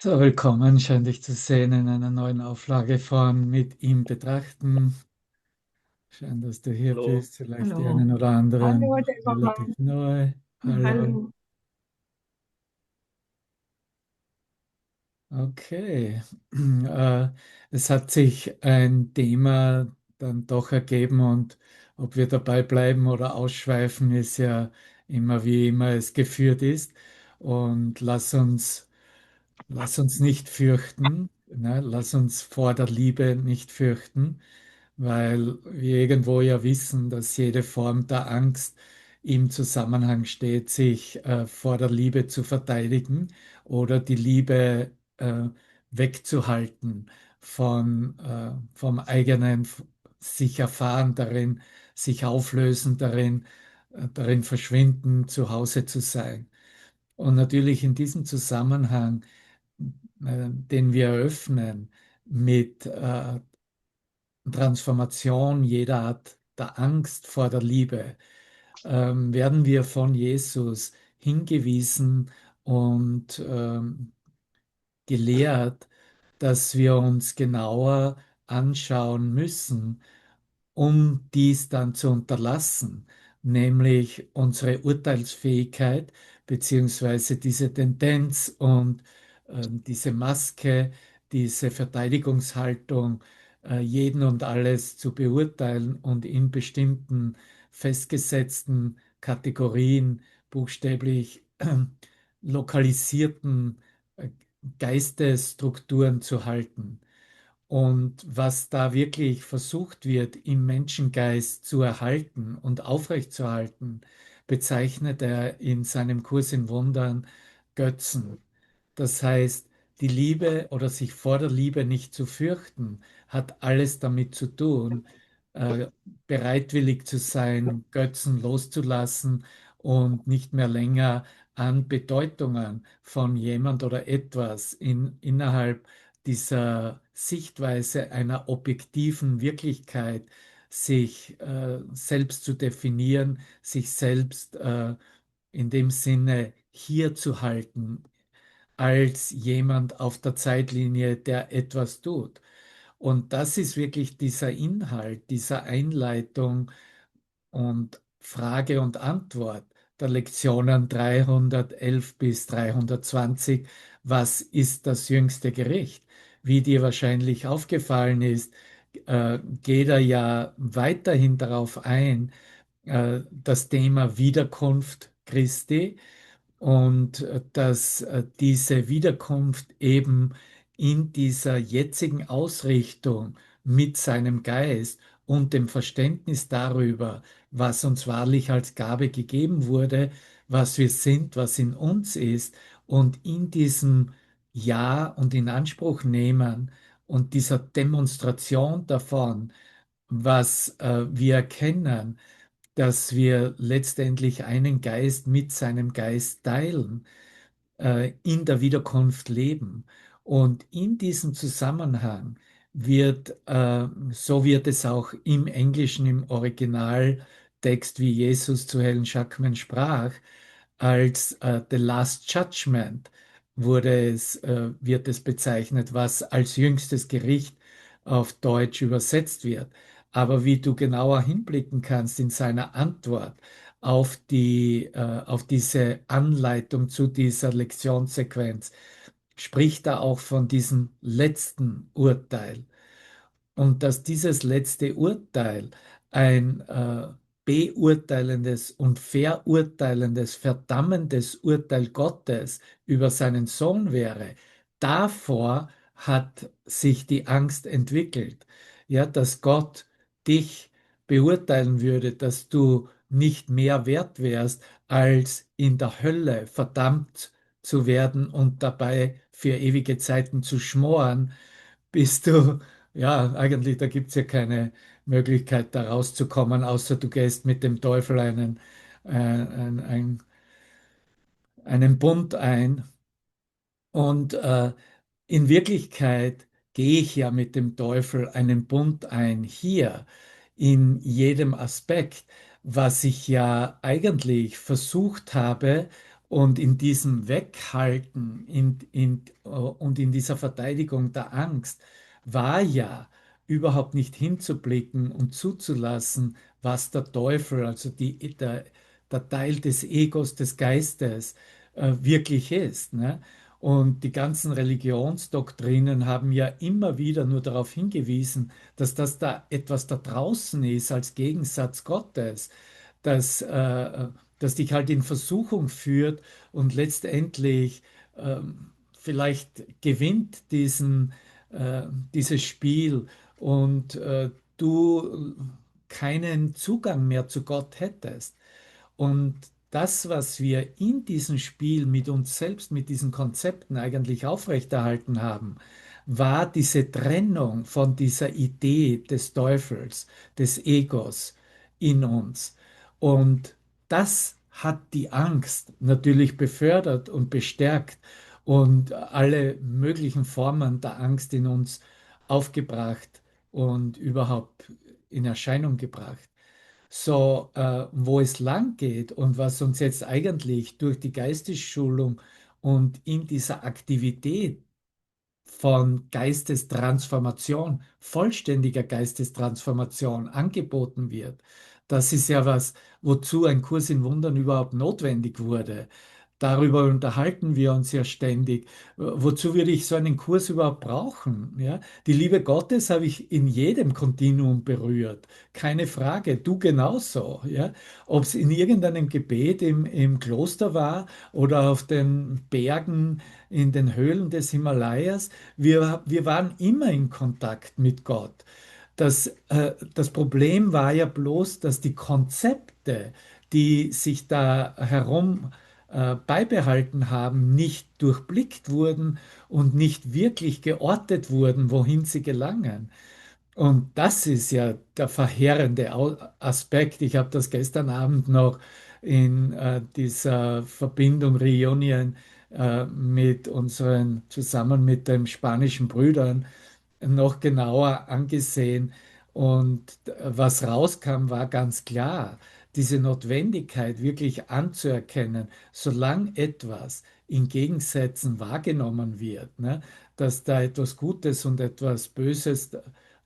So, willkommen, schön dich zu sehen in einer neuen Auflage von Mit ihm betrachten. Schön, dass du hier Hallo. bist, vielleicht die Hallo. einen oder anderen Hallo, noch der relativ Roman. neu. Hallo. Hallo. Okay. Äh, Es hat sich ein Thema dann doch ergeben und ob wir dabei bleiben oder ausschweifen, ist ja immer wie immer es geführt ist. Und lass uns nicht fürchten, ne? Lass uns vor der Liebe nicht fürchten, weil wir irgendwo ja wissen, dass jede Form der Angst im Zusammenhang steht, sich vor der Liebe zu verteidigen oder die Liebe wegzuhalten vom eigenen sich erfahren darin, sich auflösen darin, darin verschwinden, zu Hause zu sein. Und natürlich in diesem Zusammenhang, den wir eröffnen mit Transformation jeder Art der Angst vor der Liebe, werden wir von Jesus hingewiesen und gelehrt, dass wir uns genauer anschauen müssen, um dies dann zu unterlassen, nämlich unsere Urteilsfähigkeit beziehungsweise diese Tendenz und diese Maske, diese Verteidigungshaltung, jeden und alles zu beurteilen und in bestimmten festgesetzten Kategorien, buchstäblich lokalisierten Geistesstrukturen zu halten. Und was da wirklich versucht wird, im Menschengeist zu erhalten und aufrechtzuerhalten, bezeichnet er in seinem Kurs in Wundern Götzen. Das heißt, die Liebe oder sich vor der Liebe nicht zu fürchten, hat alles damit zu tun, äh, bereitwillig zu sein, Götzen loszulassen und nicht mehr länger an Bedeutungen von jemand oder etwas innerhalb dieser Sichtweise einer objektiven Wirklichkeit sich selbst zu definieren, sich selbst in dem Sinne hier zu halten als jemand auf der Zeitlinie, der etwas tut. Und das ist wirklich dieser Inhalt dieser Einleitung und Frage und Antwort der Lektionen 311 bis 320. Was ist das jüngste Gericht? Wie dir wahrscheinlich aufgefallen ist, geht er ja weiterhin darauf ein, das Thema Wiederkunft Christi und dass diese Wiederkunft eben in dieser jetzigen Ausrichtung mit seinem Geist und dem Verständnis darüber, was uns wahrlich als Gabe gegeben wurde, was wir sind, was in uns ist, und in diesem Ja und in Anspruch nehmen und dieser Demonstration davon, was wir erkennen, dass wir letztendlich einen Geist mit seinem Geist teilen, in der Wiederkunft leben. Und in diesem Zusammenhang so wird es auch im Englischen, im Originaltext, wie Jesus zu Helen Schackman sprach, als The Last Judgment wird es bezeichnet, was als jüngstes Gericht auf Deutsch übersetzt wird. Aber wie du genauer hinblicken kannst in seiner Antwort auf diese Anleitung zu dieser Lektionssequenz, spricht er auch von diesem letzten Urteil. Und dass dieses letzte Urteil ein beurteilendes und verurteilendes, verdammendes Urteil Gottes über seinen Sohn wäre, davor hat sich die Angst entwickelt. Ja, dass Gott dich beurteilen würde, dass du nicht mehr wert wärst, als in der Hölle verdammt zu werden und dabei für ewige Zeiten zu schmoren, bist du, ja, eigentlich, da gibt es ja keine Möglichkeit, da rauszukommen, außer du gehst mit dem Teufel einen Bund ein. Und in Wirklichkeit gehe ich ja mit dem Teufel einen Bund ein, hier in jedem Aspekt, was ich ja eigentlich versucht habe Und in diesem Weghalten und in dieser Verteidigung der Angst war ja überhaupt nicht hinzublicken und zuzulassen, was der Teufel, also der Teil des Egos, des Geistes, wirklich ist. Ne? Und die ganzen Religionsdoktrinen haben ja immer wieder nur darauf hingewiesen, dass das da etwas da draußen ist als Gegensatz Gottes, dass, dass dich halt in Versuchung führt und letztendlich vielleicht gewinnt dieses Spiel und du keinen Zugang mehr zu Gott hättest. Und das, was wir in diesem Spiel mit uns selbst, mit diesen Konzepten eigentlich aufrechterhalten haben, war diese Trennung von dieser Idee des Teufels, des Egos in uns. Und das hat die Angst natürlich befördert und bestärkt und alle möglichen Formen der Angst in uns aufgebracht und überhaupt in Erscheinung gebracht. So, wo es lang geht und was uns jetzt eigentlich durch die Geistesschulung und in dieser Aktivität von Geistestransformation, vollständiger Geistestransformation angeboten wird. Das ist ja was, wozu ein Kurs in Wundern überhaupt notwendig wurde. Darüber unterhalten wir uns ja ständig. Wozu würde ich so einen Kurs überhaupt brauchen? Ja? Die Liebe Gottes habe ich in jedem Kontinuum berührt. Keine Frage. Du genauso. Ja? Ob es in irgendeinem Gebet im Kloster war oder auf den Bergen in den Höhlen des Himalayas. Wir waren immer in Kontakt mit Gott. Das Problem war ja bloß, dass die Konzepte, die sich da herum beibehalten haben, nicht durchblickt wurden und nicht wirklich geortet wurden, wohin sie gelangen. Und das ist ja der verheerende Aspekt. Ich habe das gestern Abend noch in dieser Verbindung Reunion zusammen mit den spanischen Brüdern noch genauer angesehen. Und was rauskam, war ganz klar, diese Notwendigkeit wirklich anzuerkennen, solange etwas in Gegensätzen wahrgenommen wird, ne, dass da etwas Gutes und etwas Böses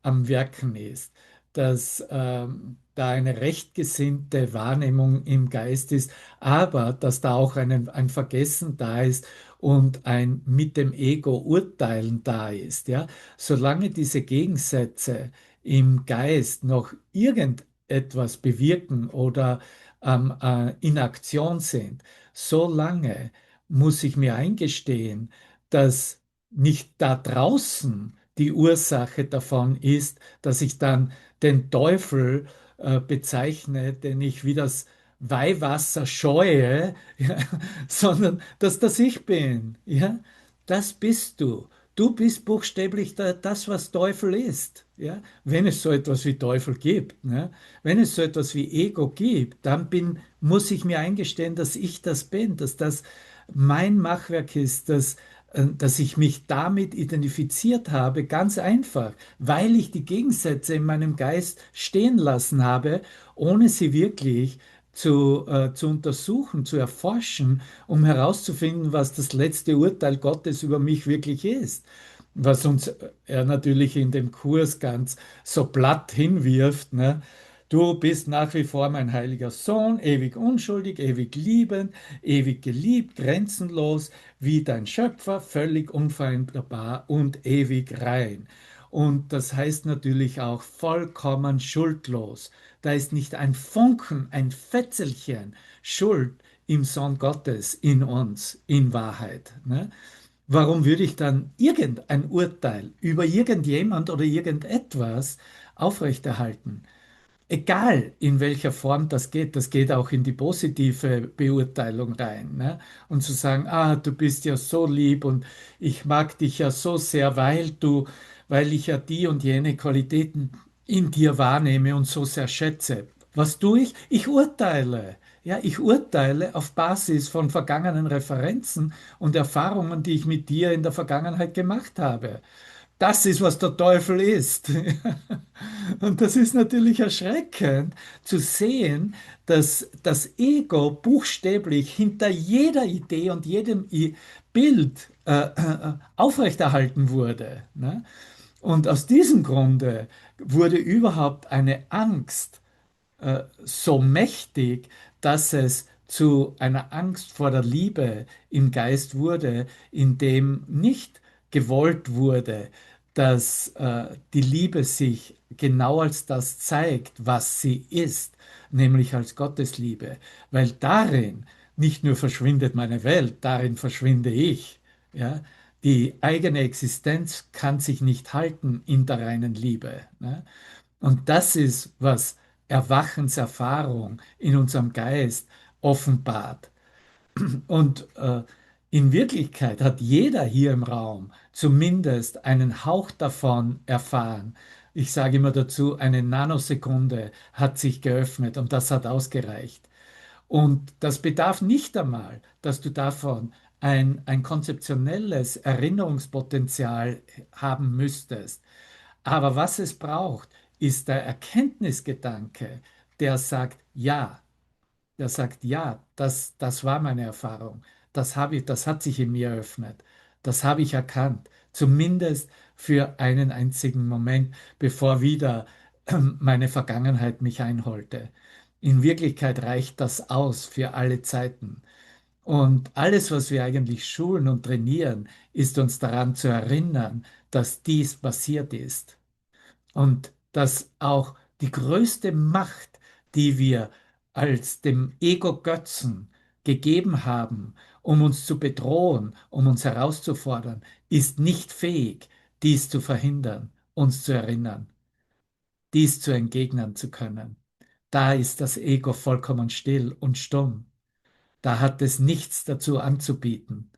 am Wirken ist, dass da eine rechtgesinnte Wahrnehmung im Geist ist, aber dass da auch ein Vergessen da ist und ein mit dem Ego urteilen da ist. Ja? Solange diese Gegensätze im Geist noch irgendetwas bewirken oder in Aktion sind, solange muss ich mir eingestehen, dass nicht da draußen die Ursache davon ist, dass ich dann den Teufel bezeichne, den ich wie das Weihwasser scheue, ja, sondern dass das ich bin. Ja? Das bist du. Du bist buchstäblich das, was Teufel ist. Ja? Wenn es so etwas wie Teufel gibt, ne? Wenn es so etwas wie Ego gibt, muss ich mir eingestehen, dass ich das bin, dass das mein Machwerk ist, dass ich mich damit identifiziert habe, ganz einfach, weil ich die Gegensätze in meinem Geist stehen lassen habe, ohne sie wirklich zu untersuchen, zu erforschen, um herauszufinden, was das letzte Urteil Gottes über mich wirklich ist. Was uns er natürlich in dem Kurs ganz so platt hinwirft, ne? Du bist nach wie vor mein heiliger Sohn, ewig unschuldig, ewig liebend, ewig geliebt, grenzenlos, wie dein Schöpfer, völlig unveränderbar und ewig rein. Und das heißt natürlich auch vollkommen schuldlos. Da ist nicht ein Funken, ein Fetzelchen Schuld im Sohn Gottes in uns, in Wahrheit. Ne? Warum würde ich dann irgendein Urteil über irgendjemand oder irgendetwas aufrechterhalten? Egal in welcher Form das geht auch in die positive Beurteilung rein. Ne? Und zu sagen, ah, du bist ja so lieb und ich mag dich ja so sehr, weil ich ja die und jene Qualitäten in dir wahrnehme und so sehr schätze. Was tue ich? Ich urteile. Ja, ich urteile auf Basis von vergangenen Referenzen und Erfahrungen, die ich mit dir in der Vergangenheit gemacht habe. Das ist, was der Teufel ist. Und das ist natürlich erschreckend zu sehen, dass das Ego buchstäblich hinter jeder Idee und jedem Bild aufrechterhalten wurde. Ne? Und aus diesem Grunde wurde überhaupt eine Angst so mächtig, dass es zu einer Angst vor der Liebe im Geist wurde, in dem nicht gewollt wurde, dass die Liebe sich genau als das zeigt, was sie ist, nämlich als Gottesliebe, weil darin nicht nur verschwindet meine Welt, darin verschwinde ich. Ja? Die eigene Existenz kann sich nicht halten in der reinen Liebe. Ne? Und das ist, was Erwachenserfahrung in unserem Geist offenbart. Und in Wirklichkeit hat jeder hier im Raum zumindest einen Hauch davon erfahren. Ich sage immer dazu, eine Nanosekunde hat sich geöffnet und das hat ausgereicht. Und das bedarf nicht einmal, dass du davon ein konzeptionelles Erinnerungspotenzial haben müsstest. Aber was es braucht, ist der Erkenntnisgedanke, der sagt, ja, der sagt, ja, das war meine Erfahrung, das hat sich in mir eröffnet, das habe ich erkannt, zumindest für einen einzigen Moment, bevor wieder meine Vergangenheit mich einholte. In Wirklichkeit reicht das aus für alle Zeiten. Und alles, was wir eigentlich schulen und trainieren, ist uns daran zu erinnern, dass dies passiert ist. Und dass auch die größte Macht, die wir als dem Ego-Götzen gegeben haben, um uns zu bedrohen, um uns herauszufordern, ist nicht fähig, dies zu verhindern, uns zu erinnern, dies zu entgegnen zu können. Da ist das Ego vollkommen still und stumm. Da hat es nichts dazu anzubieten.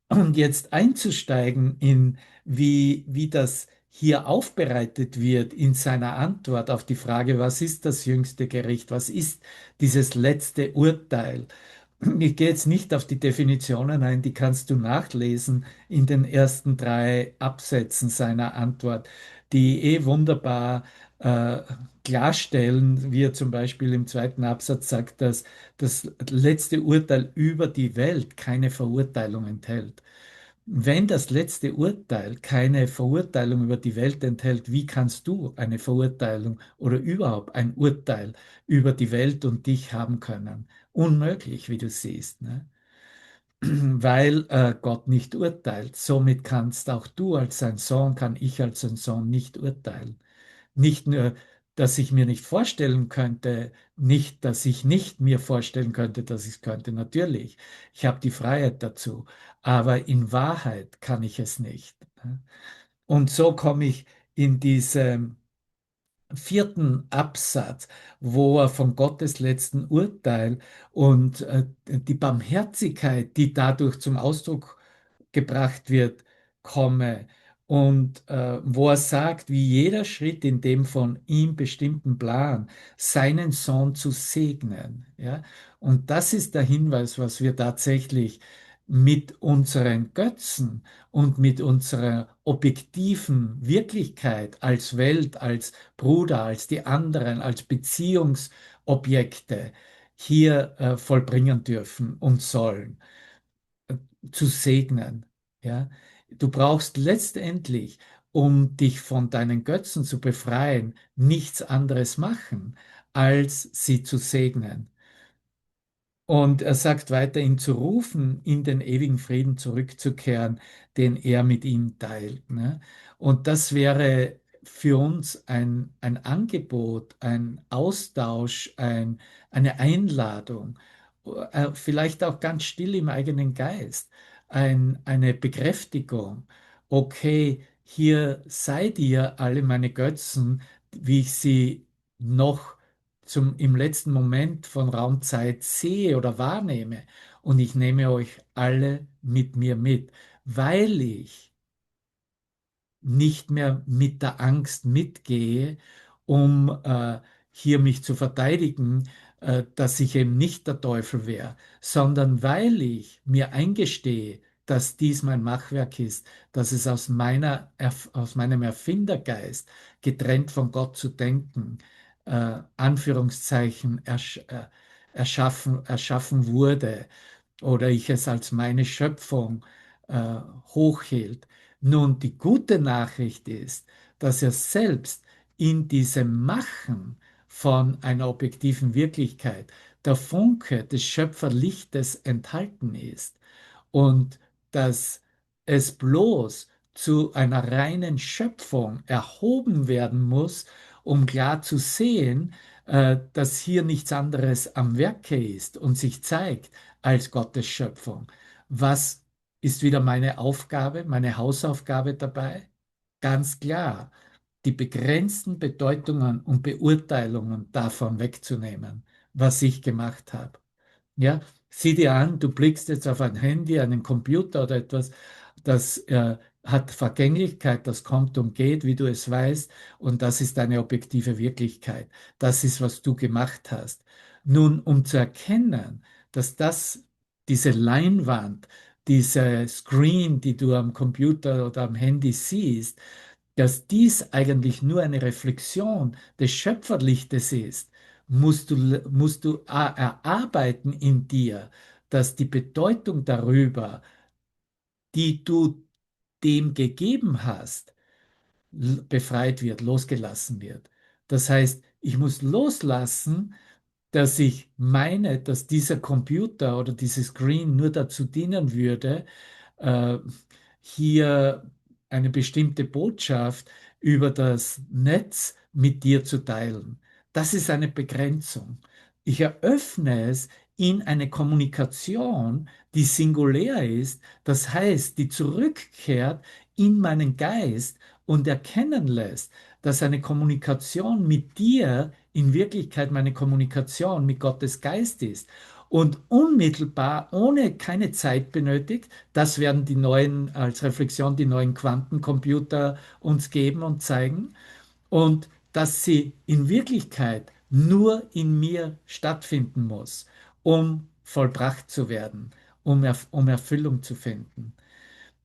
Und jetzt einzusteigen in, wie das hier aufbereitet wird in seiner Antwort auf die Frage, was ist das jüngste Gericht, was ist dieses letzte Urteil. Ich gehe jetzt nicht auf die Definitionen ein, die kannst du nachlesen in den ersten drei Absätzen seiner Antwort, die wunderbar äh, klarstellen, wie er zum Beispiel im zweiten Absatz sagt, dass das letzte Urteil über die Welt keine Verurteilung enthält. Wenn das letzte Urteil keine Verurteilung über die Welt enthält, wie kannst du eine Verurteilung oder überhaupt ein Urteil über die Welt und dich haben können? Unmöglich, wie du siehst, ne? Weil Gott nicht urteilt. Somit kannst auch du als sein Sohn, kann ich als sein Sohn nicht urteilen. Nicht nur, dass ich mir nicht vorstellen könnte, nicht, dass ich nicht mir vorstellen könnte, dass ich es könnte. Natürlich, ich habe die Freiheit dazu, aber in Wahrheit kann ich es nicht. Ne? Und so komme ich in diesem vierten Absatz, wo er von Gottes letzten Urteil und die Barmherzigkeit, die dadurch zum Ausdruck gebracht wird, komme. Und wo er sagt, wie jeder Schritt in dem von ihm bestimmten Plan, seinen Sohn zu segnen. Ja? Und das ist der Hinweis, was wir tatsächlich mit unseren Götzen und mit unserer objektiven Wirklichkeit als Welt, als Bruder, als die anderen, als Beziehungsobjekte hier vollbringen dürfen und sollen zu segnen. Ja? Du brauchst letztendlich, um dich von deinen Götzen zu befreien, nichts anderes machen, als sie zu segnen. Und er sagt weiter, ihn zu rufen, in den ewigen Frieden zurückzukehren, den er mit ihm teilt. Ne? Und das wäre für uns ein Angebot, ein Austausch, eine Einladung, vielleicht auch ganz still im eigenen Geist, eine Bekräftigung. Okay, hier seid ihr alle meine Götzen, wie ich sie noch im letzten Moment von Raumzeit sehe oder wahrnehme. Und ich nehme euch alle mit mir mit, weil ich nicht mehr mit der Angst mitgehe, um hier mich zu verteidigen, dass ich eben nicht der Teufel wäre, sondern weil ich mir eingestehe, dass dies mein Machwerk ist, dass es aus meinem Erfindergeist, getrennt von Gott zu denken, Anführungszeichen, erschaffen wurde oder ich es als meine Schöpfung hochhielt. Nun, die gute Nachricht ist, dass er selbst in diesem Machen von einer objektiven Wirklichkeit der Funke des Schöpferlichtes enthalten ist und dass es bloß zu einer reinen Schöpfung erhoben werden muss, um klar zu sehen, dass hier nichts anderes am Werke ist und sich zeigt als Gottes Schöpfung. Was ist wieder meine Aufgabe, meine Hausaufgabe dabei? Ganz klar, die begrenzten Bedeutungen und Beurteilungen davon wegzunehmen, was ich gemacht habe. Ja, sieh dir an, du blickst jetzt auf ein Handy, einen Computer oder etwas, das hat Vergänglichkeit, das kommt und geht, wie du es weißt, und das ist eine objektive Wirklichkeit. Das ist, was du gemacht hast. Nun, um zu erkennen, dass diese Leinwand, diese Screen, die du am Computer oder am Handy siehst, dass dies eigentlich nur eine Reflexion des Schöpferlichtes ist, musst du erarbeiten in dir, dass die Bedeutung darüber, die du dem gegeben hast, befreit wird, losgelassen wird. Das heißt, ich muss loslassen, dass ich meine, dass dieser Computer oder dieses Screen nur dazu dienen würde, äh, hier eine bestimmte Botschaft über das Netz mit dir zu teilen. Das ist eine Begrenzung. Ich eröffne es in eine Kommunikation, die singulär ist, das heißt, die zurückkehrt in meinen Geist und erkennen lässt, dass eine Kommunikation mit dir in Wirklichkeit meine Kommunikation mit Gottes Geist ist und unmittelbar, ohne keine Zeit benötigt, das werden die neuen, als Reflexion die neuen Quantencomputer uns geben und zeigen, und dass sie in Wirklichkeit nur in mir stattfinden muss, um vollbracht zu werden, um Erfüllung zu finden.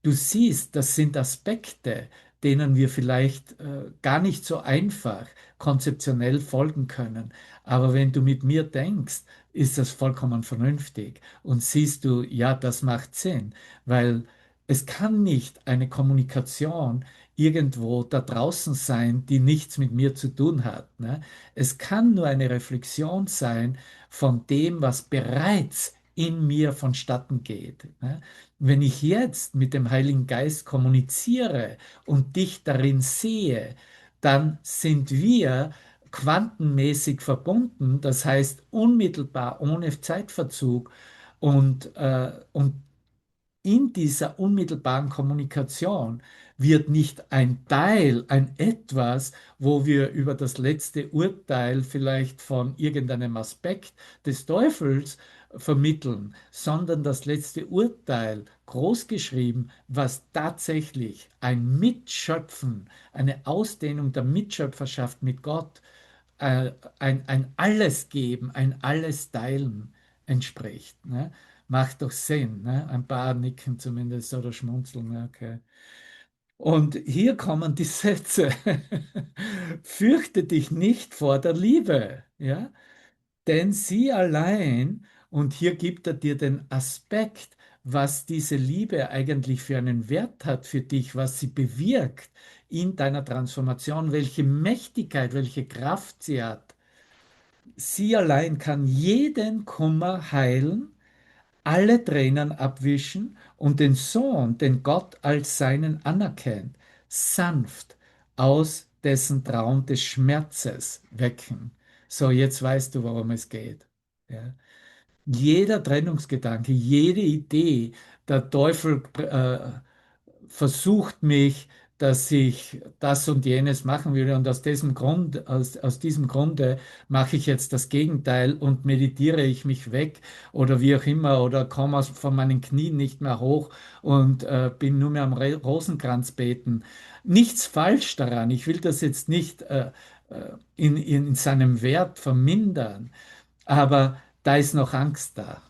Du siehst, das sind Aspekte, denen wir vielleicht gar nicht so einfach konzeptionell folgen können. Aber wenn du mit mir denkst, ist das vollkommen vernünftig. Und siehst du, ja, das macht Sinn, weil es kann nicht eine Kommunikation irgendwo da draußen sein, die nichts mit mir zu tun hat. Ne? Es kann nur eine Reflexion sein von dem, was bereits in mir vonstatten geht. Ne? Wenn ich jetzt mit dem Heiligen Geist kommuniziere und dich darin sehe, dann sind wir quantenmäßig verbunden, das heißt unmittelbar ohne Zeitverzug und in dieser unmittelbaren Kommunikation wird nicht ein Teil, ein Etwas, wo wir über das letzte Urteil vielleicht von irgendeinem Aspekt des Teufels vermitteln, sondern das letzte Urteil, großgeschrieben, was tatsächlich ein Mitschöpfen, eine Ausdehnung der Mitschöpferschaft mit Gott, ein Alles geben, ein Alles teilen entspricht. Ne? Macht doch Sinn. Ne? Ein paar nicken zumindest oder schmunzeln. Ja, okay. Und hier kommen die Sätze. Fürchte dich nicht vor der Liebe, ja? Denn sie allein, und hier gibt er dir den Aspekt, was diese Liebe eigentlich für einen Wert hat für dich, was sie bewirkt in deiner Transformation, welche Mächtigkeit, welche Kraft sie hat. Sie allein kann jeden Kummer heilen, alle Tränen abwischen und den Sohn, den Gott als seinen anerkennt, sanft aus dessen Traum des Schmerzes wecken. So, jetzt weißt du, worum es geht. Ja. Jeder Trennungsgedanke, jede Idee, der Teufel versucht mich, dass ich das und jenes machen würde. Und aus diesem Grunde mache ich jetzt das Gegenteil und meditiere ich mich weg oder wie auch immer oder komme von meinen Knien nicht mehr hoch und bin nur mehr am Rosenkranz beten. Nichts falsch daran. Ich will das jetzt nicht in seinem Wert vermindern, aber da ist noch Angst da.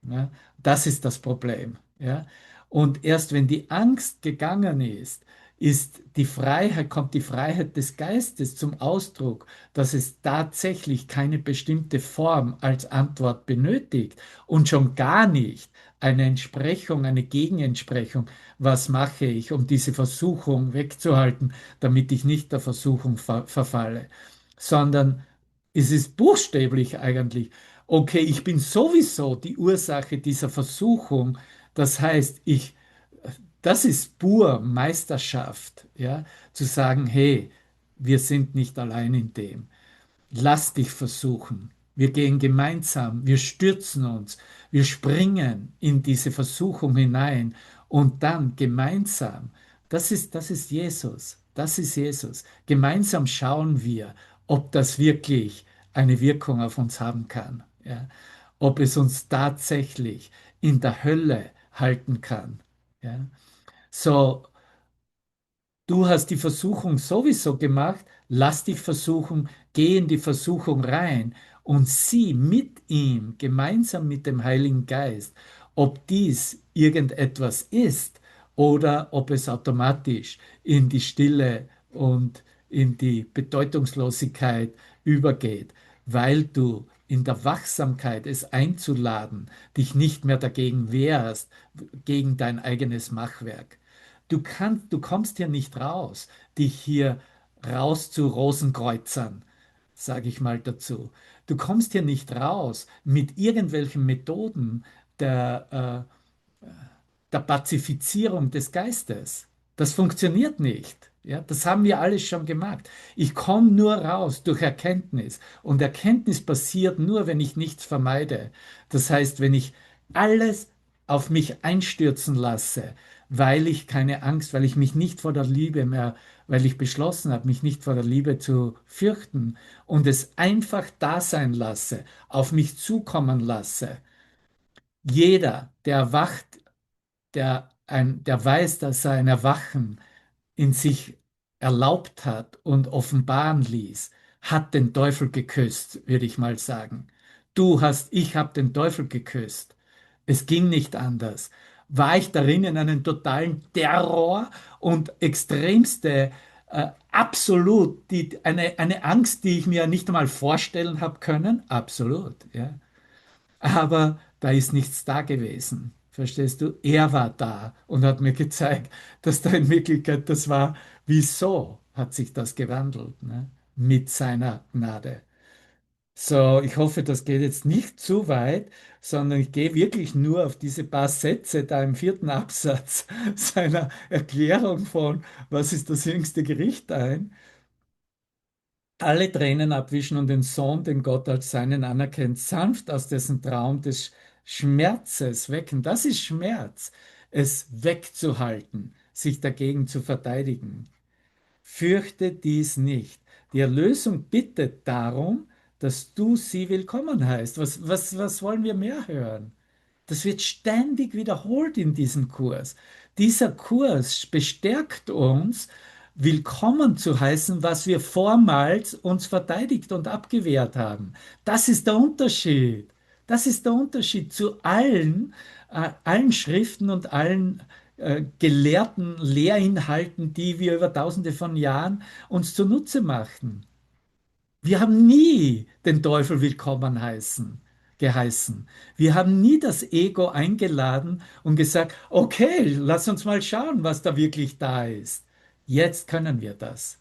Ja? Das ist das Problem. Ja? Und erst wenn die Angst gegangen ist die Freiheit, kommt die Freiheit des Geistes zum Ausdruck, dass es tatsächlich keine bestimmte Form als Antwort benötigt und schon gar nicht eine Entsprechung, eine Gegenentsprechung. Was mache ich, um diese Versuchung wegzuhalten, damit ich nicht der Versuchung verfalle, sondern es ist buchstäblich eigentlich, okay, ich bin sowieso die Ursache dieser Versuchung. Das heißt, das ist pur Meisterschaft, ja, zu sagen, hey, wir sind nicht allein in dem. Lass dich versuchen. Wir gehen gemeinsam, wir stürzen uns, wir springen in diese Versuchung hinein und dann gemeinsam, das ist Jesus, das ist Jesus. Gemeinsam schauen wir, ob das wirklich eine Wirkung auf uns haben kann, ja? Ob es uns tatsächlich in der Hölle halten kann. Ja? So, du hast die Versuchung sowieso gemacht, lass dich versuchen, geh in die Versuchung rein und sieh mit ihm, gemeinsam mit dem Heiligen Geist, ob dies irgendetwas ist oder ob es automatisch in die Stille und in die Bedeutungslosigkeit übergeht, weil du in der Wachsamkeit es einzuladen, dich nicht mehr dagegen wehrst, gegen dein eigenes Machwerk. Du kommst hier nicht raus, dich hier raus zu Rosenkreuzern, sage ich mal dazu. Du kommst hier nicht raus mit irgendwelchen Methoden der, der Pazifizierung des Geistes. Das funktioniert nicht. Ja, das haben wir alles schon gemacht. Ich komme nur raus durch Erkenntnis. Und Erkenntnis passiert nur, wenn ich nichts vermeide. Das heißt, wenn ich alles auf mich einstürzen lasse, weil ich keine Angst, weil ich mich nicht vor der Liebe mehr, weil ich beschlossen habe, mich nicht vor der Liebe zu fürchten und es einfach da sein lasse, auf mich zukommen lasse. Jeder, der erwacht, der weiß, dass er ein Erwachen in sich erlaubt hat und offenbaren ließ, hat den Teufel geküsst, würde ich mal sagen. Ich habe den Teufel geküsst. Es ging nicht anders. War ich darin in einen totalen Terror und extremste, absolut, eine Angst, die ich mir nicht einmal vorstellen habe können? Absolut, ja. Aber da ist nichts da gewesen. Verstehst du? Er war da und hat mir gezeigt, dass da in Wirklichkeit das war. Wieso hat sich das gewandelt, ne? Mit seiner Gnade. So, ich hoffe, das geht jetzt nicht zu weit, sondern ich gehe wirklich nur auf diese paar Sätze da im vierten Absatz seiner Erklärung von, was ist das jüngste Gericht ein. Alle Tränen abwischen und den Sohn, den Gott als seinen anerkennt, sanft aus dessen Traum des Schmerzes wecken. Das ist Schmerz, es wegzuhalten, sich dagegen zu verteidigen. Fürchte dies nicht. Die Erlösung bittet darum, dass du sie willkommen heißt. Was wollen wir mehr hören? Das wird ständig wiederholt in diesem Kurs. Dieser Kurs bestärkt uns, willkommen zu heißen, was wir vormals uns verteidigt und abgewehrt haben. Das ist der Unterschied. Das ist der Unterschied zu allen Schriften und allen gelehrten Lehrinhalten, die wir über tausende von Jahren uns zunutze machten. Wir haben nie den Teufel geheißen. Wir haben nie das Ego eingeladen und gesagt, okay, lass uns mal schauen, was da wirklich da ist. Jetzt können wir das,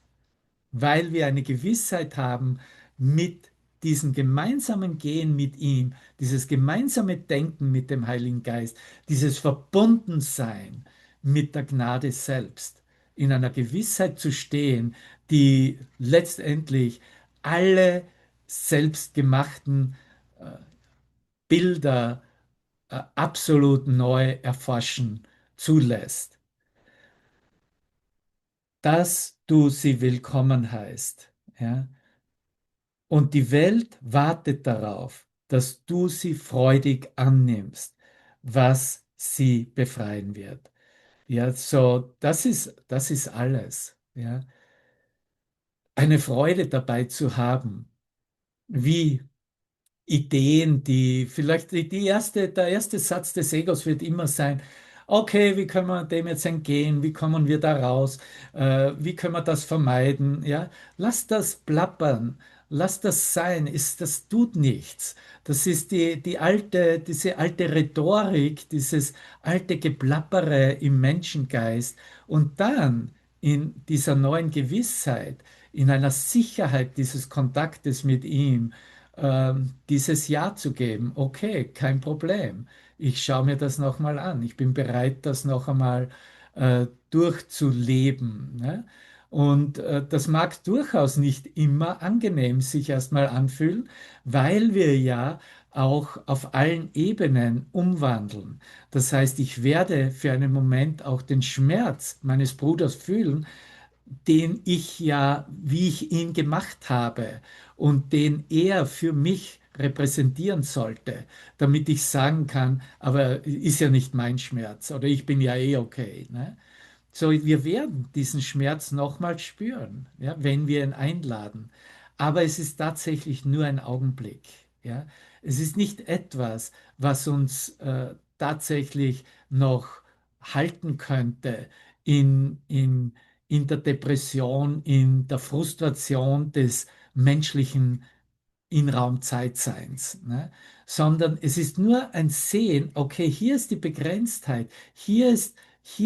weil wir eine Gewissheit haben mit diesem gemeinsamen Gehen mit ihm, dieses gemeinsame Denken mit dem Heiligen Geist, dieses Verbundensein mit der Gnade selbst, in einer Gewissheit zu stehen, die letztendlich alle selbstgemachten Bilder absolut neu erforschen zulässt, dass du sie willkommen heißt. Ja? Und die Welt wartet darauf, dass du sie freudig annimmst, was sie befreien wird. Ja, so, das ist alles. Ja. Eine Freude dabei zu haben, wie Ideen, die vielleicht der erste Satz des Egos wird immer sein, okay, wie können wir dem jetzt entgehen? Wie kommen wir da raus? Wie können wir das vermeiden? Ja, lass das plappern. Lass das sein. Das tut nichts. Das ist diese alte Rhetorik, dieses alte Geplappere im Menschengeist. Und dann in dieser neuen Gewissheit, in einer Sicherheit dieses Kontaktes mit ihm, dieses Ja zu geben. Okay, kein Problem. Ich schaue mir das nochmal an. Ich bin bereit, das noch einmal durchzuleben. Ne? Und das mag durchaus nicht immer angenehm sich erstmal anfühlen, weil wir ja auch auf allen Ebenen umwandeln. Das heißt, ich werde für einen Moment auch den Schmerz meines Bruders fühlen, den ich ja, wie ich ihn gemacht habe und den er für mich repräsentieren sollte, damit ich sagen kann, aber ist ja nicht mein Schmerz oder ich bin ja eh okay. Ne? So, wir werden diesen Schmerz nochmal spüren, ja, wenn wir ihn einladen. Aber es ist tatsächlich nur ein Augenblick. Ja. Es ist nicht etwas, was uns tatsächlich noch halten könnte in der Depression, in der Frustration des menschlichen in Raum-Zeit-Seins, ne? Sondern es ist nur ein Sehen, okay, hier ist die Begrenztheit, hier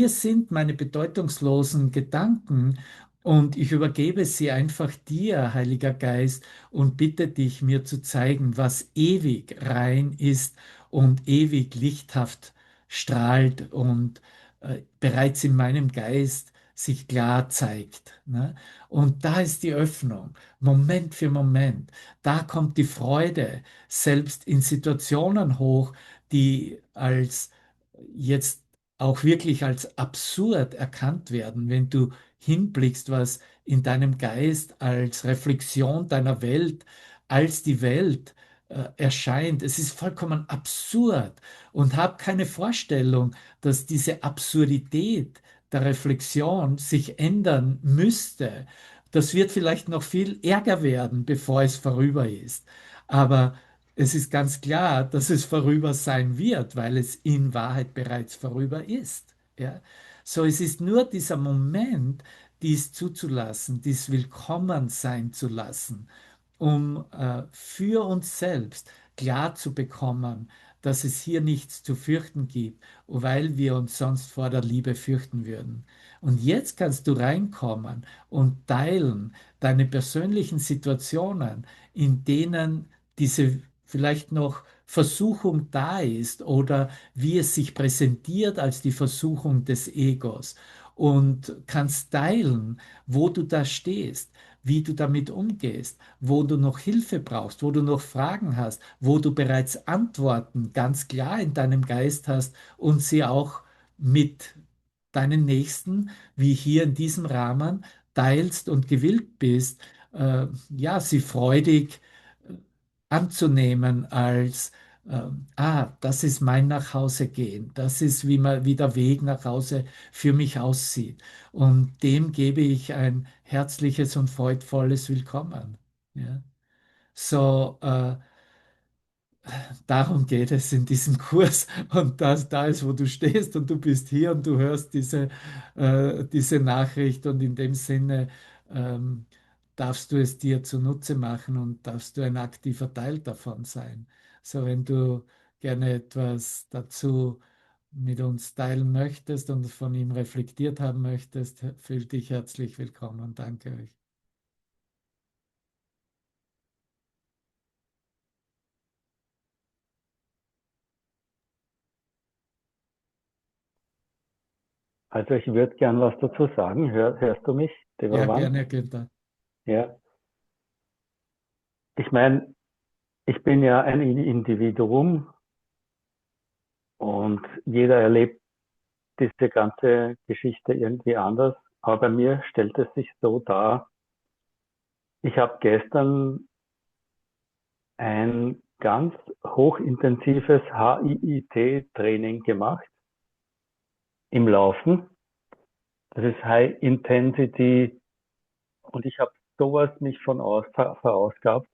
sind meine bedeutungslosen Gedanken und ich übergebe sie einfach dir, Heiliger Geist, und bitte dich, mir zu zeigen, was ewig rein ist und ewig lichthaft strahlt und bereits in meinem Geist sich klar zeigt. Ne? Und da ist die Öffnung, Moment für Moment. Da kommt die Freude selbst in Situationen hoch, die als jetzt auch wirklich als absurd erkannt werden, wenn du hinblickst, was in deinem Geist als Reflexion deiner Welt, als die Welt erscheint. Es ist vollkommen absurd und hab keine Vorstellung, dass diese Absurdität der Reflexion sich ändern müsste. Das wird vielleicht noch viel ärger werden, bevor es vorüber ist. Aber es ist ganz klar, dass es vorüber sein wird, weil es in Wahrheit bereits vorüber ist. Ja? So, es ist nur dieser Moment, dies zuzulassen, dies willkommen sein zu lassen, um für uns selbst klar zu bekommen, dass es hier nichts zu fürchten gibt, weil wir uns sonst vor der Liebe fürchten würden. Und jetzt kannst du reinkommen und teilen deine persönlichen Situationen, in denen diese vielleicht noch Versuchung da ist oder wie es sich präsentiert als die Versuchung des Egos und kannst teilen, wo du da stehst, wie du damit umgehst, wo du noch Hilfe brauchst, wo du noch Fragen hast, wo du bereits Antworten ganz klar in deinem Geist hast und sie auch mit deinen Nächsten, wie hier in diesem Rahmen, teilst und gewillt bist, ja, sie freudig anzunehmen als, das ist mein Nachhausegehen, das ist, wie der Weg nach Hause für mich aussieht. Und dem gebe ich ein herzliches und freudvolles Willkommen. Ja. So, darum geht es in diesem Kurs und da ist, wo du stehst und du bist hier und du hörst diese Nachricht und in dem Sinne ähm, darfst du es dir zunutze machen und darfst du ein aktiver Teil davon sein. So, wenn du gerne etwas dazu mit uns teilen möchtest und von ihm reflektiert haben möchtest, fühl dich herzlich willkommen. Danke euch. Also ich würde gern was dazu sagen. Hörst du mich, Ja, Devavan? gerne, Günther. Ja. Ich meine, ich bin ja ein Individuum und jeder erlebt diese ganze Geschichte irgendwie anders. Aber bei mir stellt es sich so dar, ich habe gestern ein ganz hochintensives HIIT-Training gemacht im Laufen. Das ist High Intensity und ich habe sowas mich von verausgabt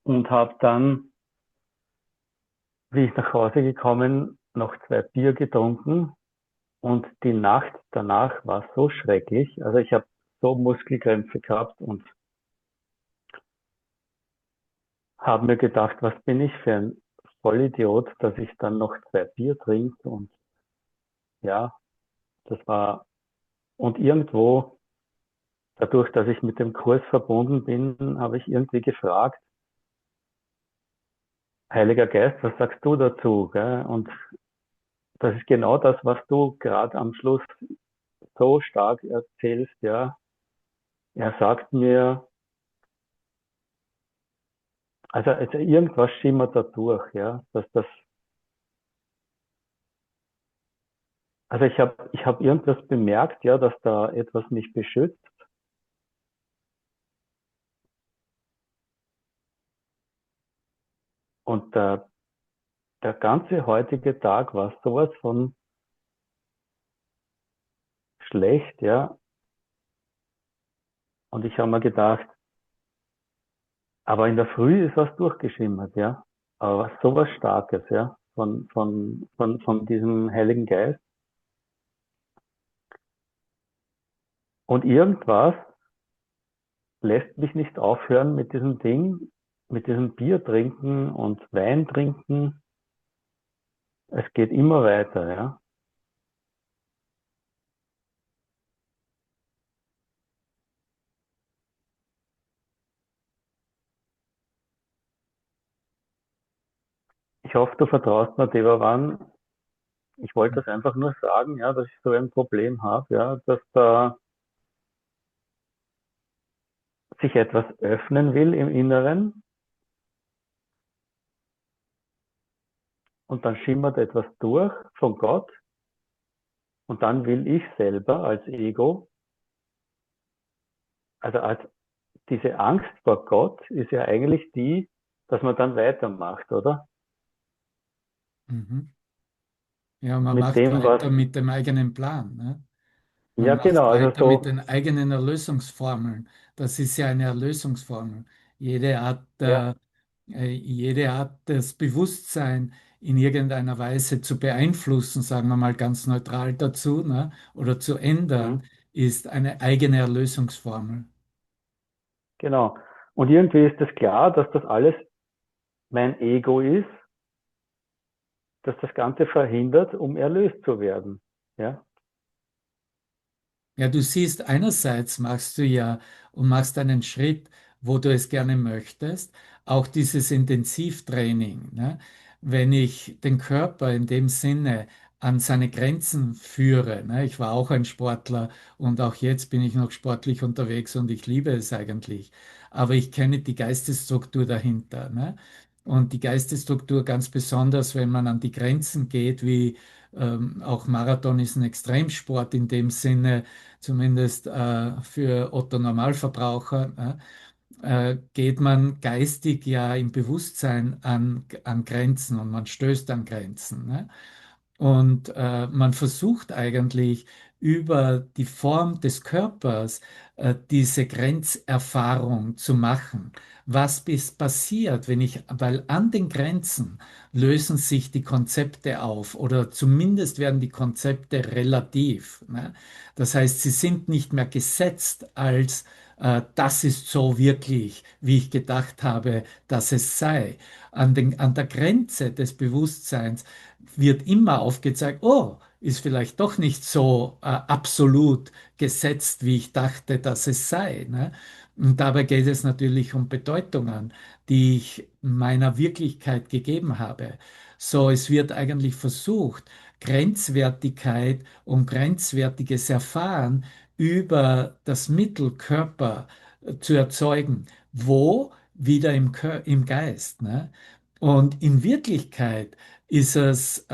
und habe dann, wie ich nach Hause gekommen noch zwei Bier getrunken und die Nacht danach war so schrecklich. Also ich habe so Muskelkrämpfe gehabt und habe mir gedacht, was bin ich für ein Vollidiot, dass ich dann noch zwei Bier trinke und ja, das war und irgendwo dadurch, dass ich mit dem Kurs verbunden bin, habe ich irgendwie gefragt, Heiliger Geist, was sagst du dazu? Gell? Und das ist genau das, was du gerade am Schluss so stark erzählst, ja. Er sagt mir, also irgendwas schimmert da durch, ja, dass das, also ich hab irgendwas bemerkt, ja, dass da etwas mich beschützt und der ganze heutige Tag war sowas von schlecht, ja, und ich habe mir gedacht, aber in der Früh ist was durchgeschimmert, ja, aber sowas Starkes, ja, von diesem Heiligen Geist und irgendwas lässt mich nicht aufhören mit diesem Ding, mit diesem Bier trinken und Wein trinken. Es geht immer weiter, ja. Ich hoffe, du vertraust mir, Devavan. Ich wollte das einfach nur sagen, ja, dass ich so ein Problem habe, ja, dass da sich etwas öffnen will im Inneren und dann schimmert etwas durch von Gott und dann will ich selber als Ego, also als diese Angst vor Gott ist ja eigentlich die, dass man dann weitermacht, oder? Mhm. Ja, man Mit macht dem, was, weiter mit dem eigenen Plan. Ne? Man ja macht genau, also weiter mit so, den eigenen Erlösungsformeln. Das ist ja eine Erlösungsformel. Jede Art, ja, jede Art, das Bewusstsein in irgendeiner Weise zu beeinflussen, sagen wir mal ganz neutral dazu, ne, oder zu mhm, ändern, ist eine eigene Erlösungsformel. genau. Und irgendwie ist es klar, dass das alles mein Ego ist, dass das Ganze verhindert, um erlöst zu werden. Ja, Ja, du siehst, einerseits machst du ja und machst einen Schritt, wo du es gerne möchtest, auch dieses Intensivtraining, ne? Wenn ich den Körper in dem Sinne an seine Grenzen führe, ne? Ich war auch ein Sportler und auch jetzt bin ich noch sportlich unterwegs und ich liebe es eigentlich, aber ich kenne die Geistesstruktur dahinter, ne? Und die Geistesstruktur ganz besonders, wenn man an die Grenzen geht, wie auch Marathon ist ein Extremsport in dem Sinne, zumindest für Otto Normalverbraucher, geht man geistig ja im Bewusstsein an Grenzen und man stößt an Grenzen. Ne? Und man versucht eigentlich über die Form des Körpers diese Grenzerfahrung zu machen. Was bis passiert, wenn ich, weil an den Grenzen lösen sich die Konzepte auf oder zumindest werden die Konzepte relativ. Ne? Das heißt, sie sind nicht mehr gesetzt als das ist so wirklich, wie ich gedacht habe, dass es sei. An der Grenze des Bewusstseins wird immer aufgezeigt, oh, ist vielleicht doch nicht so absolut gesetzt, wie ich dachte, dass es sei. Ne? Und dabei geht es natürlich um Bedeutungen, die ich meiner Wirklichkeit gegeben habe. So, es wird eigentlich versucht, Grenzwertigkeit und grenzwertiges Erfahren über das Mittelkörper zu erzeugen. Wo? Wieder im Geist. Ne? Und in Wirklichkeit ist es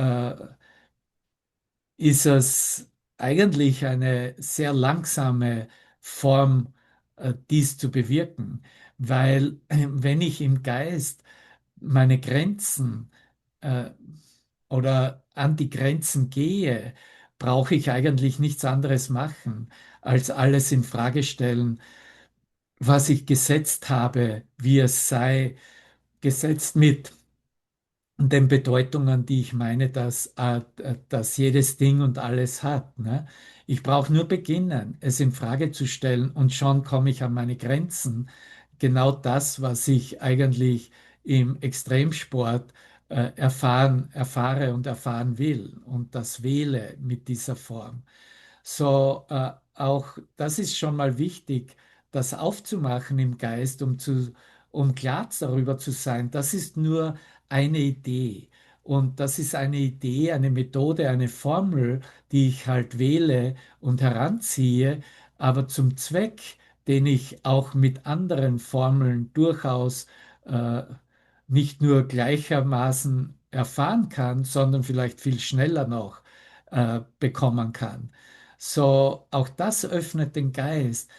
eigentlich eine sehr langsame Form, dies zu bewirken, weil wenn ich im Geist meine Grenzen äh, oder an die Grenzen gehe, brauche ich eigentlich nichts anderes machen, als alles in Frage stellen, was ich gesetzt habe, wie es sei, gesetzt mit den Bedeutungen, die ich meine, dass jedes Ding und alles hat. Ne? Ich brauche nur beginnen, es in Frage zu stellen und schon komme ich an meine Grenzen. Genau das, was ich eigentlich im Extremsport erfahre und erfahren will und das wähle mit dieser Form. So, auch das ist schon mal wichtig, das aufzumachen im Geist, um klar darüber zu sein. Das ist nur eine Idee. Und das ist eine Idee, eine Methode, eine Formel, die ich halt wähle und heranziehe, aber zum Zweck, den ich auch mit anderen Formeln durchaus äh, nicht nur gleichermaßen erfahren kann, sondern vielleicht viel schneller noch bekommen kann. So, auch das öffnet den Geist,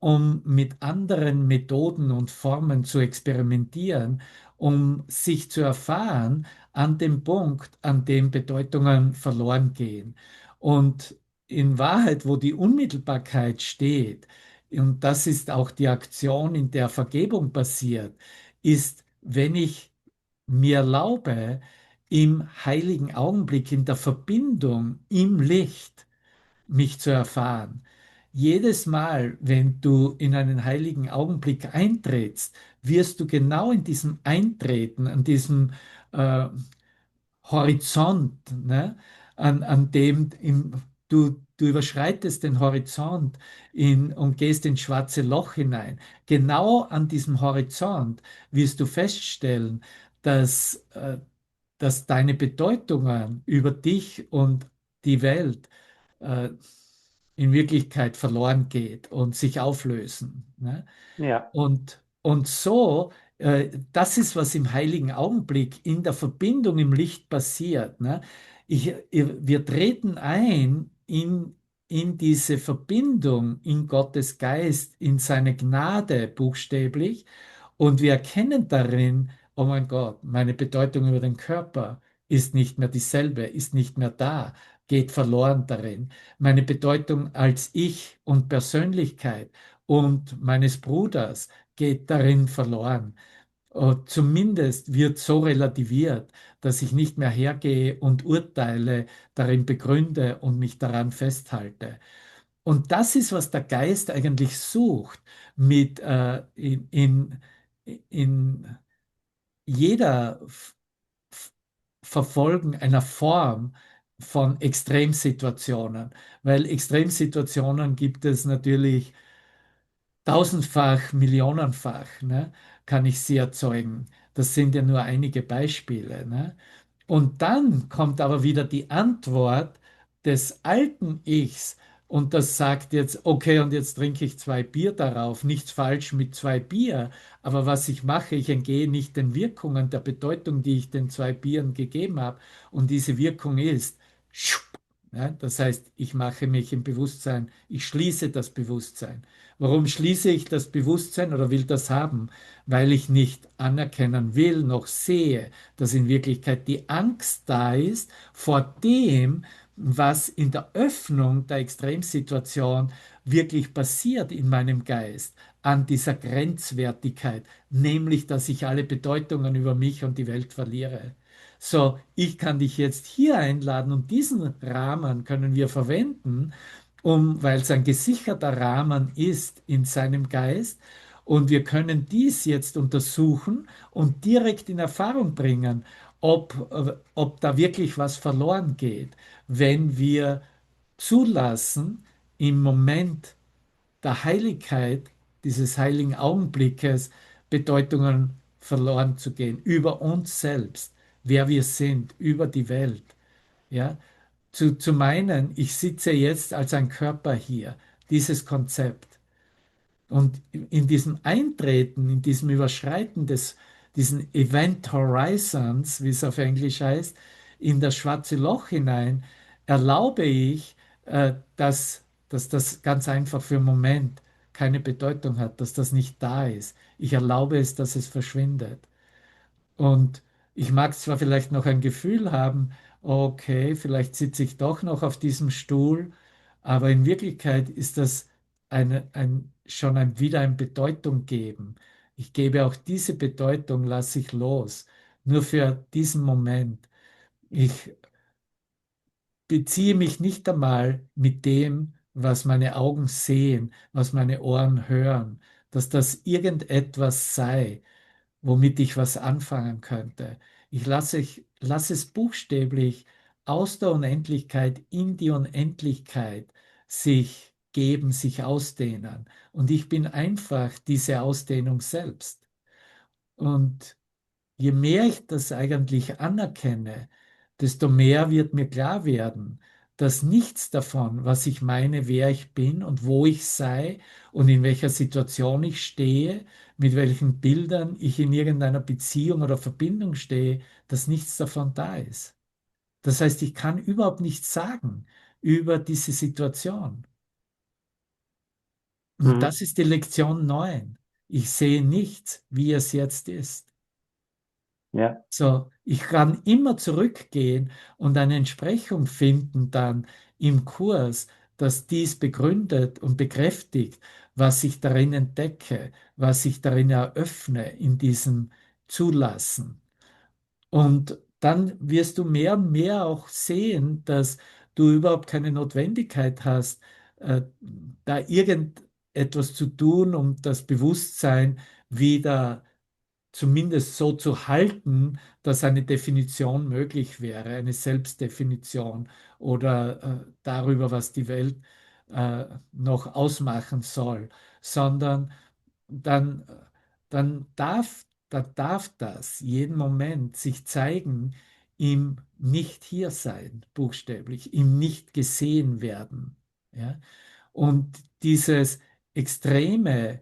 um mit anderen Methoden und Formen zu experimentieren, um sich zu erfahren an dem Punkt, an dem Bedeutungen verloren gehen. Und in Wahrheit, wo die Unmittelbarkeit steht, und das ist auch die Aktion, in der Vergebung passiert, ist, wenn ich mir erlaube, im heiligen Augenblick, in der Verbindung, im Licht, mich zu erfahren. Jedes Mal, wenn du in einen heiligen Augenblick eintrittst, wirst du genau in diesem Eintreten, an diesem äh, Horizont, ne, an dem du überschreitest den Horizont und gehst ins schwarze Loch hinein. Genau an diesem Horizont wirst du feststellen, dass deine Bedeutungen über dich und die Welt äh, in Wirklichkeit verloren geht und sich auflösen. Ne? Ja, Und so, das ist, was im heiligen Augenblick in der Verbindung im Licht passiert. Ne? Wir treten ein in diese Verbindung in Gottes Geist, in seine Gnade buchstäblich. Und wir erkennen darin, oh mein Gott, meine Bedeutung über den Körper ist nicht mehr dieselbe, ist nicht mehr da, geht verloren darin. Meine Bedeutung als Ich und Persönlichkeit und meines Bruders geht darin verloren. Zumindest wird so relativiert, dass ich nicht mehr hergehe und Urteile darin begründe und mich daran festhalte. Und das ist, was der Geist eigentlich sucht, in jeder Verfolgen einer Form von Extremsituationen. Weil Extremsituationen gibt es natürlich tausendfach, millionenfach, ne, kann ich sie erzeugen. Das sind ja nur einige Beispiele. Ne? Und dann kommt aber wieder die Antwort des alten Ichs und das sagt jetzt, okay, und jetzt trinke ich 2 Bier darauf. Nichts falsch mit 2 Bier, aber was ich mache, ich entgehe nicht den Wirkungen der Bedeutung, die ich den 2 Bieren gegeben habe. Und diese Wirkung ist, ja, das heißt, ich mache mich im Bewusstsein, ich schließe das Bewusstsein. Warum schließe ich das Bewusstsein oder will das haben? Weil ich nicht anerkennen will, noch sehe, dass in Wirklichkeit die Angst da ist vor dem, was in der Öffnung der Extremsituation wirklich passiert in meinem Geist, an dieser Grenzwertigkeit, nämlich dass ich alle Bedeutungen über mich und die Welt verliere. So, ich kann dich jetzt hier einladen und diesen Rahmen können wir verwenden, weil es ein gesicherter Rahmen ist in seinem Geist. Und wir können dies jetzt untersuchen und direkt in Erfahrung bringen, ob da wirklich was verloren geht, wenn wir zulassen, im Moment der Heiligkeit dieses heiligen Augenblickes Bedeutungen verloren zu gehen, über uns selbst, wer wir sind, über die Welt. Ja? Zu meinen, ich sitze jetzt als ein Körper hier, dieses Konzept. Und in diesem Eintreten, in diesem Überschreiten diesen Event Horizons, wie es auf Englisch heißt, in das schwarze Loch hinein, erlaube ich, dass das ganz einfach für einen Moment keine Bedeutung hat, dass das nicht da ist. Ich erlaube es, dass es verschwindet. Und ich mag zwar vielleicht noch ein Gefühl haben, okay, vielleicht sitze ich doch noch auf diesem Stuhl, aber in Wirklichkeit ist das schon wieder ein Bedeutung geben. Ich gebe auch diese Bedeutung, lasse ich los. nur für diesen Moment. Ich beziehe mich nicht einmal mit dem, was meine Augen sehen, was meine Ohren hören, dass das irgendetwas sei, womit ich was anfangen könnte. Ich lasse es buchstäblich aus der Unendlichkeit in die Unendlichkeit sich geben, sich ausdehnen. Und ich bin einfach diese Ausdehnung selbst. Und je mehr ich das eigentlich anerkenne, desto mehr wird mir klar werden, dass nichts davon, was ich meine, wer ich bin und wo ich sei und in welcher Situation ich stehe, mit welchen Bildern ich in irgendeiner Beziehung oder Verbindung stehe, dass nichts davon da ist. Das heißt, ich kann überhaupt nichts sagen über diese Situation. Und Mhm. das ist die Lektion 9. Ich sehe nichts, wie es jetzt ist. Ja. So, ich kann immer zurückgehen und eine Entsprechung finden dann im Kurs, dass dies begründet und bekräftigt, was ich darin entdecke, was ich darin eröffne in diesem Zulassen. Und dann wirst du mehr und mehr auch sehen, dass du überhaupt keine Notwendigkeit hast, da irgendetwas zu tun, um das Bewusstsein wieder zumindest so zu halten, dass eine Definition möglich wäre, eine Selbstdefinition oder darüber, was die Welt noch ausmachen soll, sondern dann, dann darf das jeden Moment sich zeigen im Nicht-Hier-Sein, buchstäblich, im Nicht-Gesehen-Werden. Ja? Und dieses extreme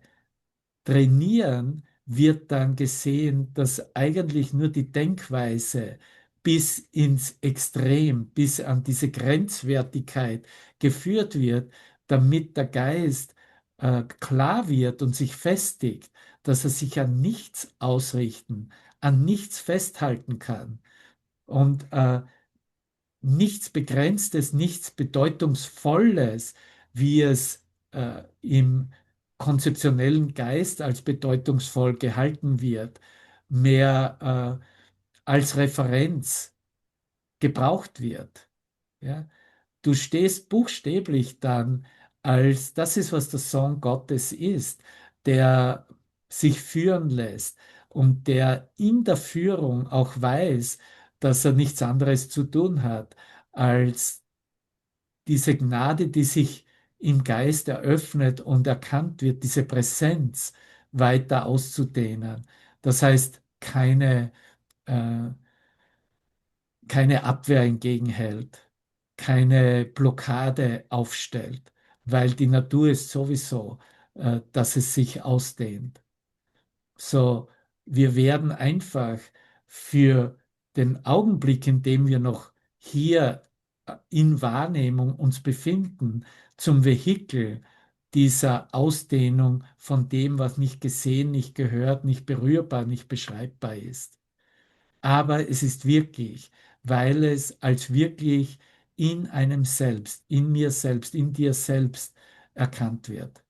Trainieren wird dann gesehen, dass eigentlich nur die Denkweise bis ins Extrem, bis an diese Grenzwertigkeit geführt wird, damit der Geist klar wird und sich festigt, dass er sich an nichts ausrichten, an nichts festhalten kann. Und nichts Begrenztes, nichts Bedeutungsvolles, wie es im konzeptionellen Geist als bedeutungsvoll gehalten wird, mehr als Referenz gebraucht wird. Ja? Du stehst buchstäblich dann als, das ist, was der Sohn Gottes ist, der sich führen lässt und der in der Führung auch weiß, dass er nichts anderes zu tun hat, als diese Gnade, die sich im Geist eröffnet und erkannt wird, diese Präsenz weiter auszudehnen. Das heißt, äh, keine Abwehr entgegenhält, keine Blockade aufstellt, weil die Natur ist sowieso, dass es sich ausdehnt. So, wir werden einfach für den Augenblick, in dem wir noch hier in Wahrnehmung uns befinden, zum Vehikel dieser Ausdehnung von dem, was nicht gesehen, nicht gehört, nicht berührbar, nicht beschreibbar ist. Aber es ist wirklich, weil es als wirklich in einem selbst, in mir selbst, in dir selbst erkannt wird.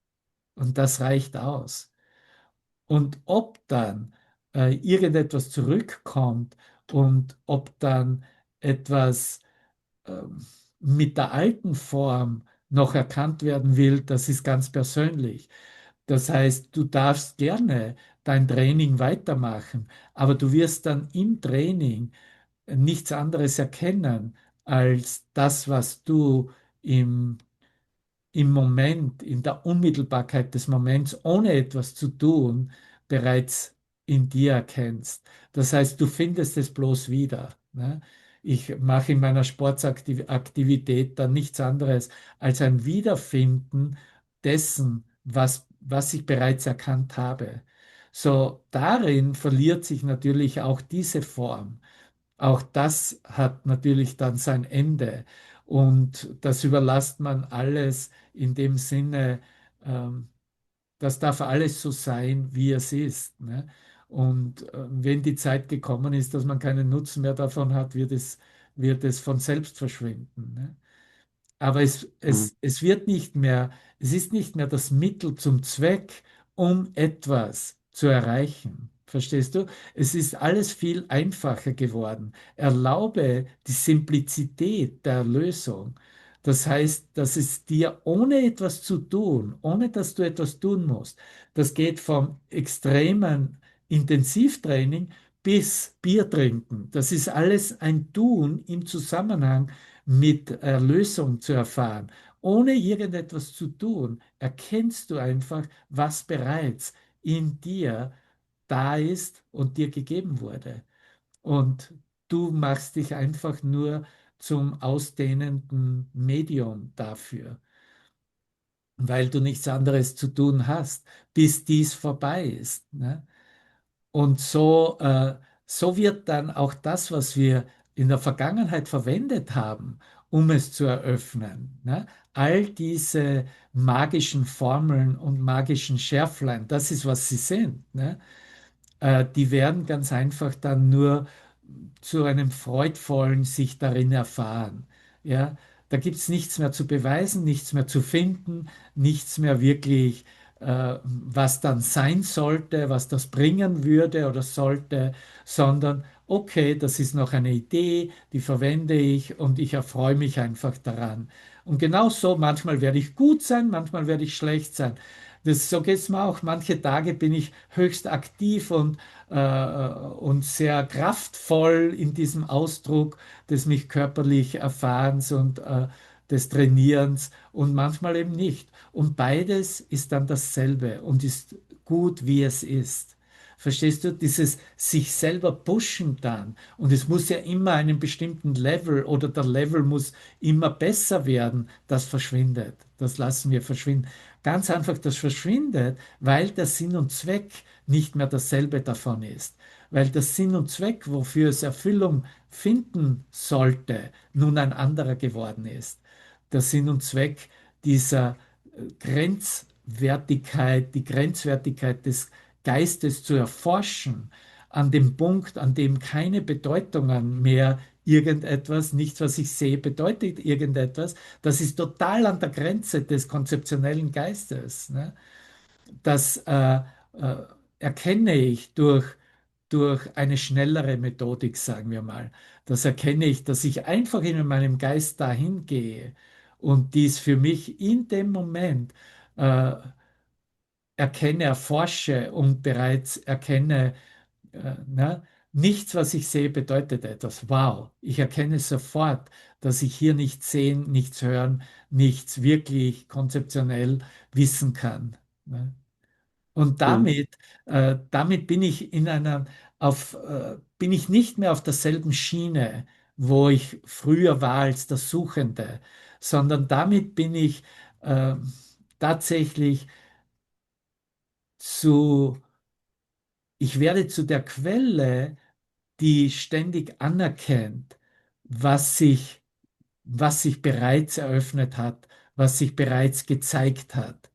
Und das reicht aus. Und ob dann irgendetwas zurückkommt und ob dann etwas ähm, mit der alten Form noch erkannt werden will, das ist ganz persönlich. Das heißt, du darfst gerne dein Training weitermachen, aber du wirst dann im Training nichts anderes erkennen als das, was du im im Moment, in der Unmittelbarkeit des Moments, ohne etwas zu tun, bereits in dir erkennst. Das heißt, du findest es bloß wieder. Ne? Ich mache in meiner Sportaktivität dann nichts anderes als ein Wiederfinden dessen, was ich bereits erkannt habe. So, darin verliert sich natürlich auch diese Form. Auch das hat natürlich dann sein Ende und das überlässt man alles in dem Sinne, ähm, das darf alles so sein, wie es ist. Ne? Und wenn die Zeit gekommen ist, dass man keinen Nutzen mehr davon hat, wird es von selbst verschwinden. Ne? Aber Mhm. es wird nicht mehr, es ist nicht mehr das Mittel zum Zweck, um etwas zu erreichen. Verstehst du? Es ist alles viel einfacher geworden. Erlaube die Simplizität der Lösung. Das heißt, dass es dir ohne etwas zu tun, ohne dass du etwas tun musst, das geht vom extremen Intensivtraining bis Bier trinken. Das ist alles ein Tun im Zusammenhang mit Erlösung zu erfahren. Ohne irgendetwas zu tun, erkennst du einfach, was bereits in dir da ist und dir gegeben wurde. Und du machst dich einfach nur zum ausdehnenden Medium dafür, weil du nichts anderes zu tun hast, bis dies vorbei ist. Ne? Und so wird dann auch das, was wir in der Vergangenheit verwendet haben, um es zu eröffnen, ne? All diese magischen Formeln und magischen Schärflein, das ist, was sie sind. Ne? Die werden ganz einfach dann nur zu einem freudvollen sich darin erfahren. Ja, da gibt es nichts mehr zu beweisen, nichts mehr zu finden, nichts mehr wirklich, was dann sein sollte, was das bringen würde oder sollte, sondern okay, das ist noch eine Idee, die verwende ich und ich erfreue mich einfach daran. Und genau so, manchmal werde ich gut sein, manchmal werde ich schlecht sein. So geht es mir auch. Manche Tage bin ich höchst aktiv und sehr kraftvoll in diesem Ausdruck des mich körperlich Erfahrens und des Trainierens und manchmal eben nicht. Und beides ist dann dasselbe und ist gut, wie es ist. Verstehst du, dieses sich selber pushen dann und es muss ja immer einen bestimmten Level oder der Level muss immer besser werden, das verschwindet. Das lassen wir verschwinden. Ganz einfach, das verschwindet, weil der Sinn und Zweck nicht mehr dasselbe davon ist. Weil der Sinn und Zweck, wofür es Erfüllung finden sollte, nun ein anderer geworden ist. Der Sinn und Zweck dieser Grenzwertigkeit, die Grenzwertigkeit des Geistes zu erforschen, an dem Punkt, an dem keine Bedeutungen mehr irgendetwas, nichts, was ich sehe, bedeutet irgendetwas, das ist total an der Grenze des konzeptionellen Geistes. Ne? Das erkenne ich durch eine schnellere Methodik, sagen wir mal. Das erkenne ich, dass ich einfach in meinem Geist dahin gehe und dies für mich in dem Moment äh, erkenne, erforsche und bereits erkenne, ne? Nichts, was ich sehe, bedeutet etwas. Wow, ich erkenne sofort, dass ich hier nichts sehen, nichts hören, nichts wirklich konzeptionell wissen kann. Ne? Und Mhm. damit bin ich nicht mehr auf derselben Schiene, wo ich früher war als der Suchende, sondern damit bin ich äh, tatsächlich zu, ich werde zu der Quelle, die ständig anerkennt, was sich, was sich bereits eröffnet hat, was sich bereits gezeigt hat.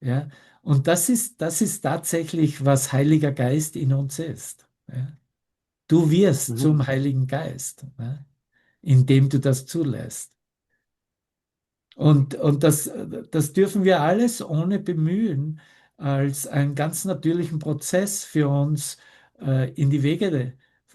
Ja? Und das ist tatsächlich, was Heiliger Geist in uns ist. Ja? Du wirst Mhm. zum Heiligen Geist, ja? Indem du das zulässt. Und das dürfen wir alles ohne Bemühen als einen ganz natürlichen Prozess für uns in die Wege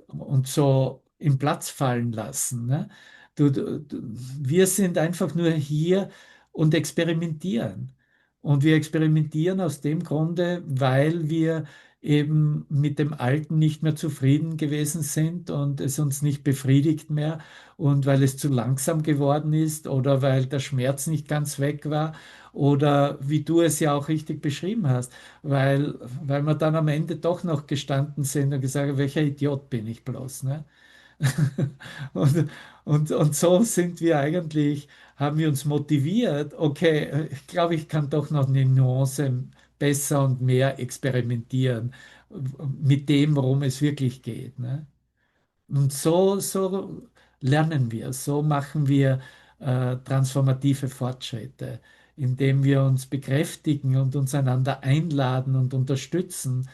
und so im Platz fallen lassen. Ne? Wir sind einfach nur hier und experimentieren. Und wir experimentieren aus dem Grunde, weil wir eben mit dem Alten nicht mehr zufrieden gewesen sind und es uns nicht befriedigt mehr und weil es zu langsam geworden ist oder weil der Schmerz nicht ganz weg war oder wie du es ja auch richtig beschrieben hast, weil wir dann am Ende doch noch gestanden sind und gesagt haben, welcher Idiot bin ich bloß, ne? Und, und so sind wir eigentlich, haben wir uns motiviert, okay, ich glaube, ich kann doch noch eine Nuance besser und mehr experimentieren mit dem, worum es wirklich geht, ne? Und so lernen wir, so machen wir transformative Fortschritte, indem wir uns bekräftigen und uns einander einladen und unterstützen,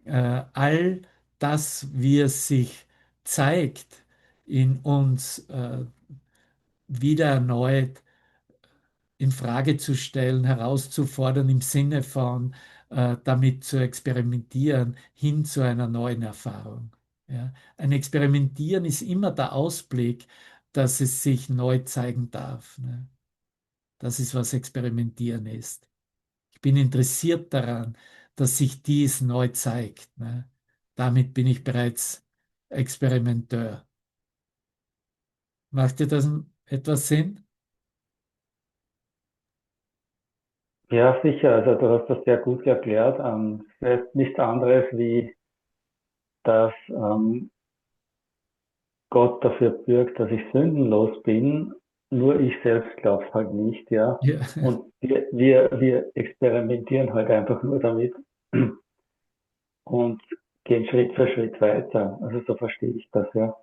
all das, wie es sich zeigt, in uns wieder erneut in Frage zu stellen, herauszufordern im Sinne von damit zu experimentieren hin zu einer neuen Erfahrung. Ja. Ein Experimentieren ist immer der Ausblick, dass es sich neu zeigen darf. Ne? Das ist, was Experimentieren ist. Ich bin interessiert daran, dass sich dies neu zeigt. Ne? Damit bin ich bereits Experimenteur. Macht dir das etwas Sinn? Ja, sicher. Also du hast das sehr gut erklärt. Es ist nichts anderes wie, dass Gott dafür bürgt, dass ich sündenlos bin. Nur ich selbst glaube es halt nicht, ja. Ja, Und wir experimentieren halt einfach nur damit und gehen Schritt für Schritt weiter. Also so verstehe ich das, ja.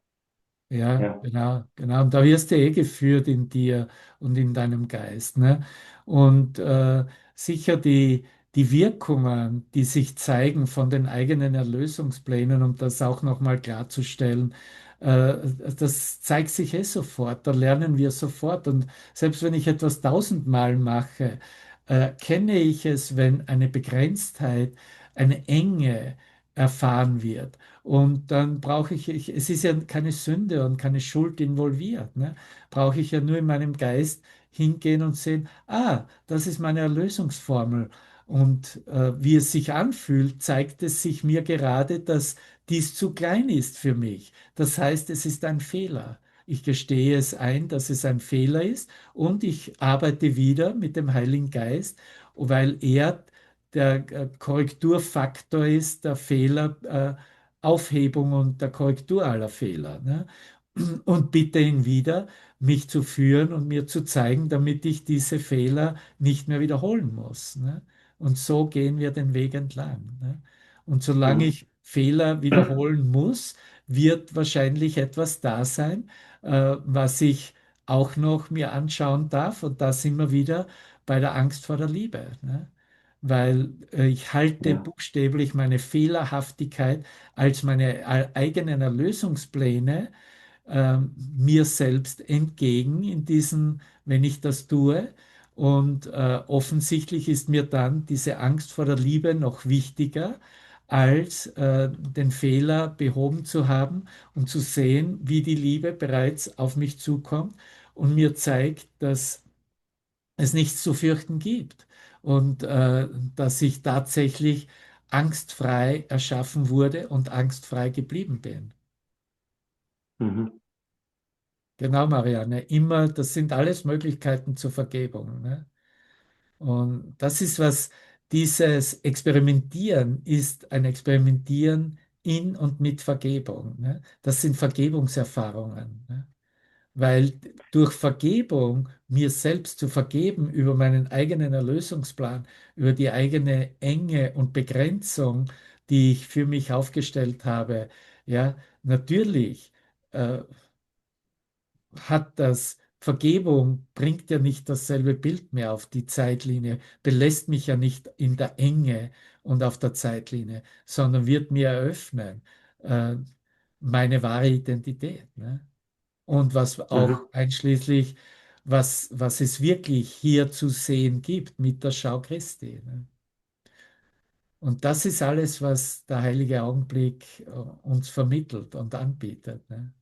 ja, Ja. genau, genau. Und da wirst du eh geführt in dir und in deinem Geist. Ne? Und sicher die Wirkungen, die sich zeigen von den eigenen Erlösungsplänen, um das auch nochmal klarzustellen, das zeigt sich eh sofort. Da lernen wir sofort. Und selbst wenn ich etwas tausendmal mache, kenne ich es, wenn eine Begrenztheit, eine Enge erfahren wird. Und dann brauche es ist ja keine Sünde und keine Schuld involviert, ne? Brauche ich ja nur in meinem Geist hingehen und sehen, ah, das ist meine Erlösungsformel. Und wie es sich anfühlt, zeigt es sich mir gerade, dass dies zu klein ist für mich. Das heißt, es ist ein Fehler. Ich gestehe es ein, dass es ein Fehler ist und ich arbeite wieder mit dem Heiligen Geist, weil er der Korrekturfaktor ist, der Fehler, Aufhebung und der Korrektur aller Fehler. Ne? Und bitte ihn wieder, mich zu führen und mir zu zeigen, damit ich diese Fehler nicht mehr wiederholen muss. Ne? Und so gehen wir den Weg entlang. Ne? Und solange Mhm. ich Fehler wiederholen muss, wird wahrscheinlich etwas da sein, was ich auch noch mir anschauen darf. Und da sind wir wieder bei der Angst vor der Liebe. Ne? Weil ich halte Ja. buchstäblich meine Fehlerhaftigkeit als meine eigenen Erlösungspläne mir selbst entgegen in diesen, wenn ich das tue. Und offensichtlich ist mir dann diese Angst vor der Liebe noch wichtiger, als den Fehler behoben zu haben und zu sehen, wie die Liebe bereits auf mich zukommt und mir zeigt, dass es nichts zu fürchten gibt und dass ich tatsächlich angstfrei erschaffen wurde und angstfrei geblieben bin. Mhm. Genau, Marianne. Immer, das sind alles Möglichkeiten zur Vergebung. Ne? Und das ist was, dieses Experimentieren ist ein Experimentieren in und mit Vergebung. Ne? Das sind Vergebungserfahrungen. Ne? Weil durch Vergebung, mir selbst zu vergeben über meinen eigenen Erlösungsplan, über die eigene Enge und Begrenzung, die ich für mich aufgestellt habe, ja, natürlich. Hat das Vergebung bringt ja nicht dasselbe Bild mehr auf die Zeitlinie, belässt mich ja nicht in der Enge und auf der Zeitlinie, sondern wird mir eröffnen, äh, meine wahre Identität. Ne? Und was auch Mhm. einschließlich, was es wirklich hier zu sehen gibt mit der Schau Christi. Ne? Und das ist alles, was der heilige Augenblick uns vermittelt und anbietet. Ne?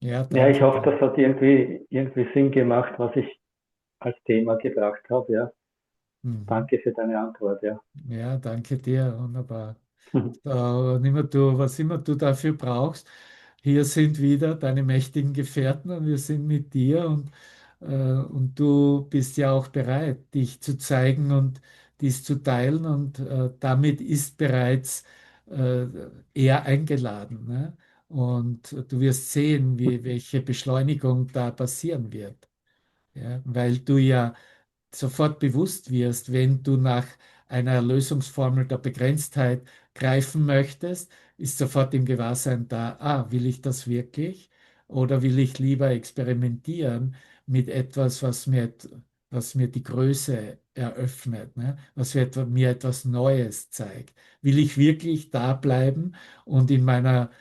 Ja, Ja, ich danke hoffe, dir. das hat irgendwie Sinn gemacht, was ich als Thema gebracht habe, ja. Mhm. Danke für deine Antwort, ja. Ja, danke dir, wunderbar. Was immer du dafür brauchst, hier sind wieder deine mächtigen Gefährten und wir sind mit dir und du bist ja auch bereit, dich zu zeigen und dies zu teilen und damit ist bereits äh, er eingeladen. Ne? Und du wirst sehen, welche Beschleunigung da passieren wird. Ja? Weil du ja sofort bewusst wirst, wenn du nach einer Erlösungsformel der Begrenztheit greifen möchtest, ist sofort im Gewahrsein da, ah, will ich das wirklich? Oder will ich lieber experimentieren mit etwas, was mir die Größe eröffnet, ne? Mir etwas Neues zeigt? Will ich wirklich da bleiben und in meiner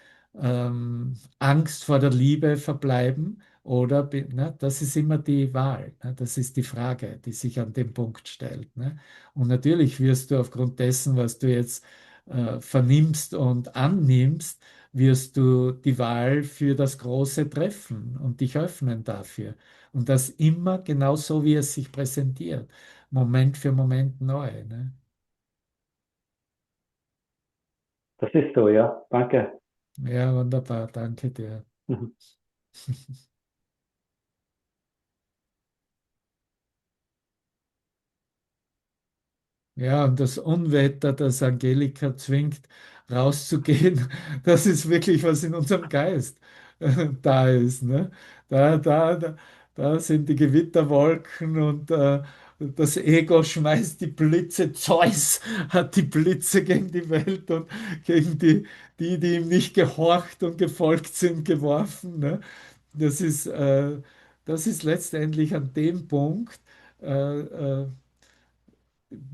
Angst vor der Liebe verbleiben? oder ne, das ist immer die Wahl. Ne? Das ist die Frage, die sich an dem Punkt stellt. Ne? Und natürlich wirst du aufgrund dessen, was du jetzt vernimmst und annimmst, wirst du die Wahl für das Große treffen und dich öffnen dafür. Und das immer genau so, wie es sich präsentiert. Moment für Moment neu. Ne? Das ist so, ja. Danke. Ja, wunderbar, danke dir. Mhm. Ja, und das Unwetter, das Angelika zwingt, rauszugehen, das ist wirklich was in unserem Geist da ist. Ne? Da, da, da, da sind die Gewitterwolken und das Ego schmeißt die Blitze. Zeus hat die Blitze gegen die Welt und gegen die ihm nicht gehorcht und gefolgt sind, geworfen. Ne? Das ist, äh, das ist letztendlich an dem Punkt. Äh,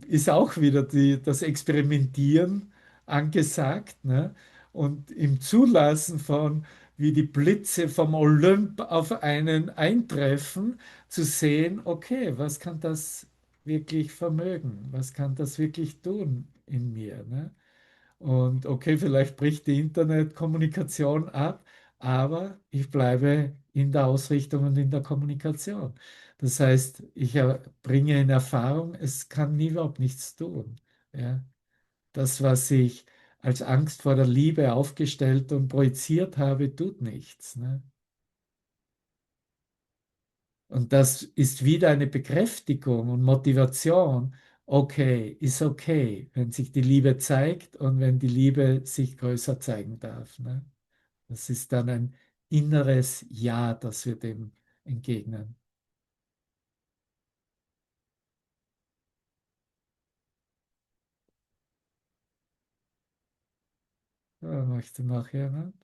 ist auch wieder das Experimentieren angesagt, ne? Und im Zulassen von, wie die Blitze vom Olymp auf einen eintreffen, zu sehen, okay, was kann das wirklich vermögen? Was kann das wirklich tun in mir? Ne? Und okay, vielleicht bricht die Internetkommunikation ab, aber ich bleibe in der Ausrichtung und in der Kommunikation. Das heißt, ich bringe in Erfahrung, es kann nie überhaupt nichts tun. Ja? Das, was ich als Angst vor der Liebe aufgestellt und projiziert habe, tut nichts. Ne? Und das ist wieder eine Bekräftigung und Motivation. Okay, ist okay, wenn sich die Liebe zeigt und wenn die Liebe sich größer zeigen darf. Ne? Das ist dann ein inneres Ja, das wir dem entgegnen. Ja, möchte noch jemand?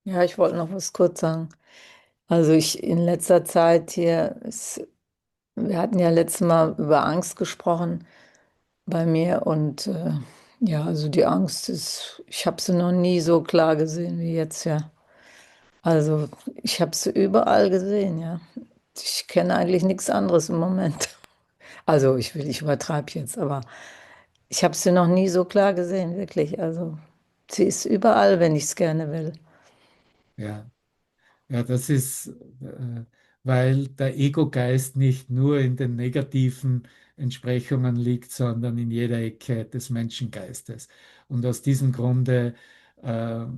Ja, ich wollte noch was kurz sagen. Also ich in letzter Zeit hier, wir hatten ja letztes Mal über Angst gesprochen bei mir und ja, also die Angst ist, ich habe sie noch nie so klar gesehen wie jetzt, ja. Also ich habe sie überall gesehen, ja. Ich kenne eigentlich nichts anderes im Moment. Also ich übertreibe jetzt, aber ich habe sie noch nie so klar gesehen, wirklich. Also sie ist überall, wenn ich es gerne will. Ja. Ja, das ist, weil der Ego-Geist nicht nur in den negativen Entsprechungen liegt, sondern in jeder Ecke des Menschengeistes. Und aus diesem Grunde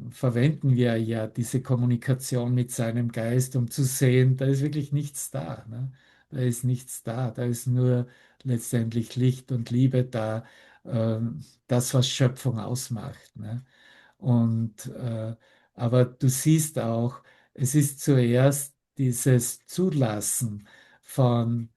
verwenden wir ja diese Kommunikation mit seinem Geist, um zu sehen, da ist wirklich nichts da. Ne? Da ist nichts da. Da ist nur letztendlich Licht und Liebe da, das, was Schöpfung ausmacht. Ne? Und aber du siehst auch, es ist zuerst dieses Zulassen von,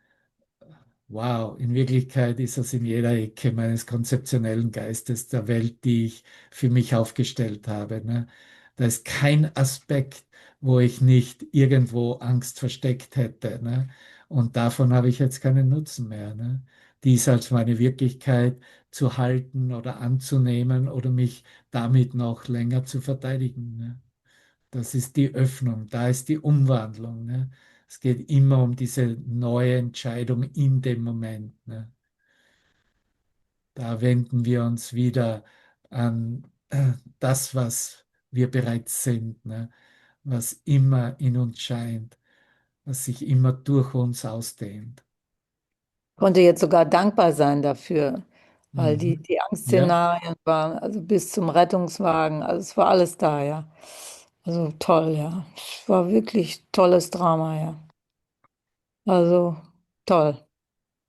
wow, in Wirklichkeit ist es in jeder Ecke meines konzeptionellen Geistes der Welt, die ich für mich aufgestellt habe. Ne? Da ist kein Aspekt, wo ich nicht irgendwo Angst versteckt hätte. Ne? Und davon habe ich jetzt keinen Nutzen mehr. Ne? Dies als meine Wirklichkeit zu halten oder anzunehmen oder mich damit noch länger zu verteidigen. Ne? Das ist die Öffnung, da ist die Umwandlung. Ne? Es geht immer um diese neue Entscheidung in dem Moment. Ne? Da wenden wir uns wieder an das, was wir bereits sind, ne? Was immer in uns scheint, was sich immer durch uns ausdehnt. Konnte jetzt sogar dankbar sein dafür, weil Mhm. die Ja. Angstszenarien waren, also bis zum Rettungswagen, also es war alles da, ja. Also toll, ja. Es war wirklich tolles Drama, ja. Also toll.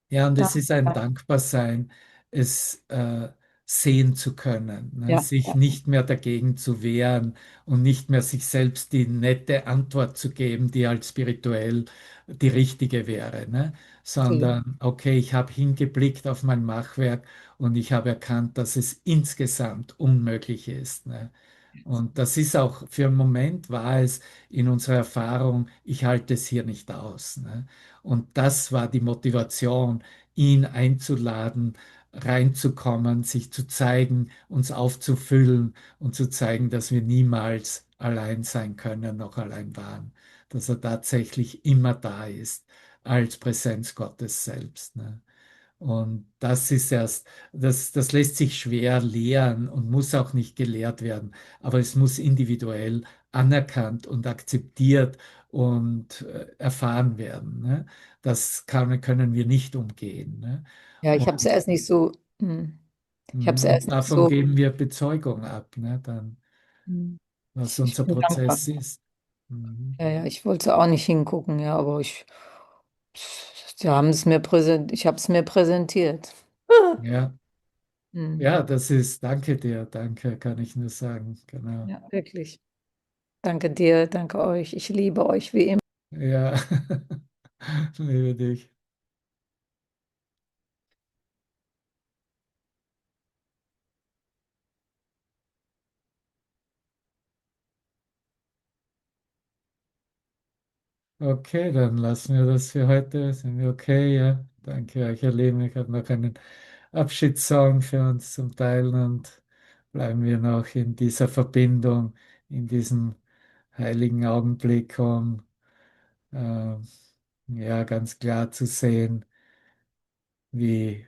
Ja, und es ist ein Danke. Dankbarsein, es sehen zu können, ne? Ja, Sich ja, nicht mehr dagegen zu wehren und nicht mehr sich selbst die nette Antwort zu geben, die halt spirituell die richtige wäre, ne? absolut. Sondern, okay, ich habe hingeblickt auf mein Machwerk und ich habe erkannt, dass es insgesamt unmöglich ist, ne? Und das ist auch für einen Moment war es in unserer Erfahrung, ich halte es hier nicht aus. Ne? Und das war die Motivation, ihn einzuladen, reinzukommen, sich zu zeigen, uns aufzufüllen und zu zeigen, dass wir niemals allein sein können, noch allein waren, dass er tatsächlich immer da ist als Präsenz Gottes selbst. Ne? Und das ist erst, das lässt sich schwer lehren und muss auch nicht gelehrt werden, aber es muss individuell anerkannt und akzeptiert und erfahren werden. Ne? Können wir nicht umgehen. Ne? Ja, ich habe es Und erst nicht so, ich habe es erst nicht davon so, geben wir Bezeugung ab, ne? Dann, hm, was ich unser bin dankbar. Prozess ist. Mhm. Ja, ja, ich wollte auch nicht hingucken, ja, aber ich habe es mir präsentiert. Ja, Hm. ja, das ist, danke dir, danke, kann ich nur sagen. Genau. Ja, wirklich. Danke dir, danke euch. Ich liebe euch wie immer. Ja, liebe dich. Okay, dann lassen wir das für heute. Sind wir okay? Ja, danke euch, ihr Lieben. Ich habe noch einen Abschiedssong für uns zum Teilen und bleiben wir noch in dieser Verbindung, in diesem heiligen Augenblick, um äh, ja ganz klar zu sehen, wie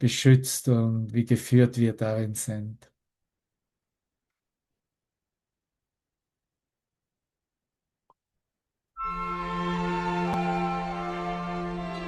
beschützt und wie geführt wir darin sind.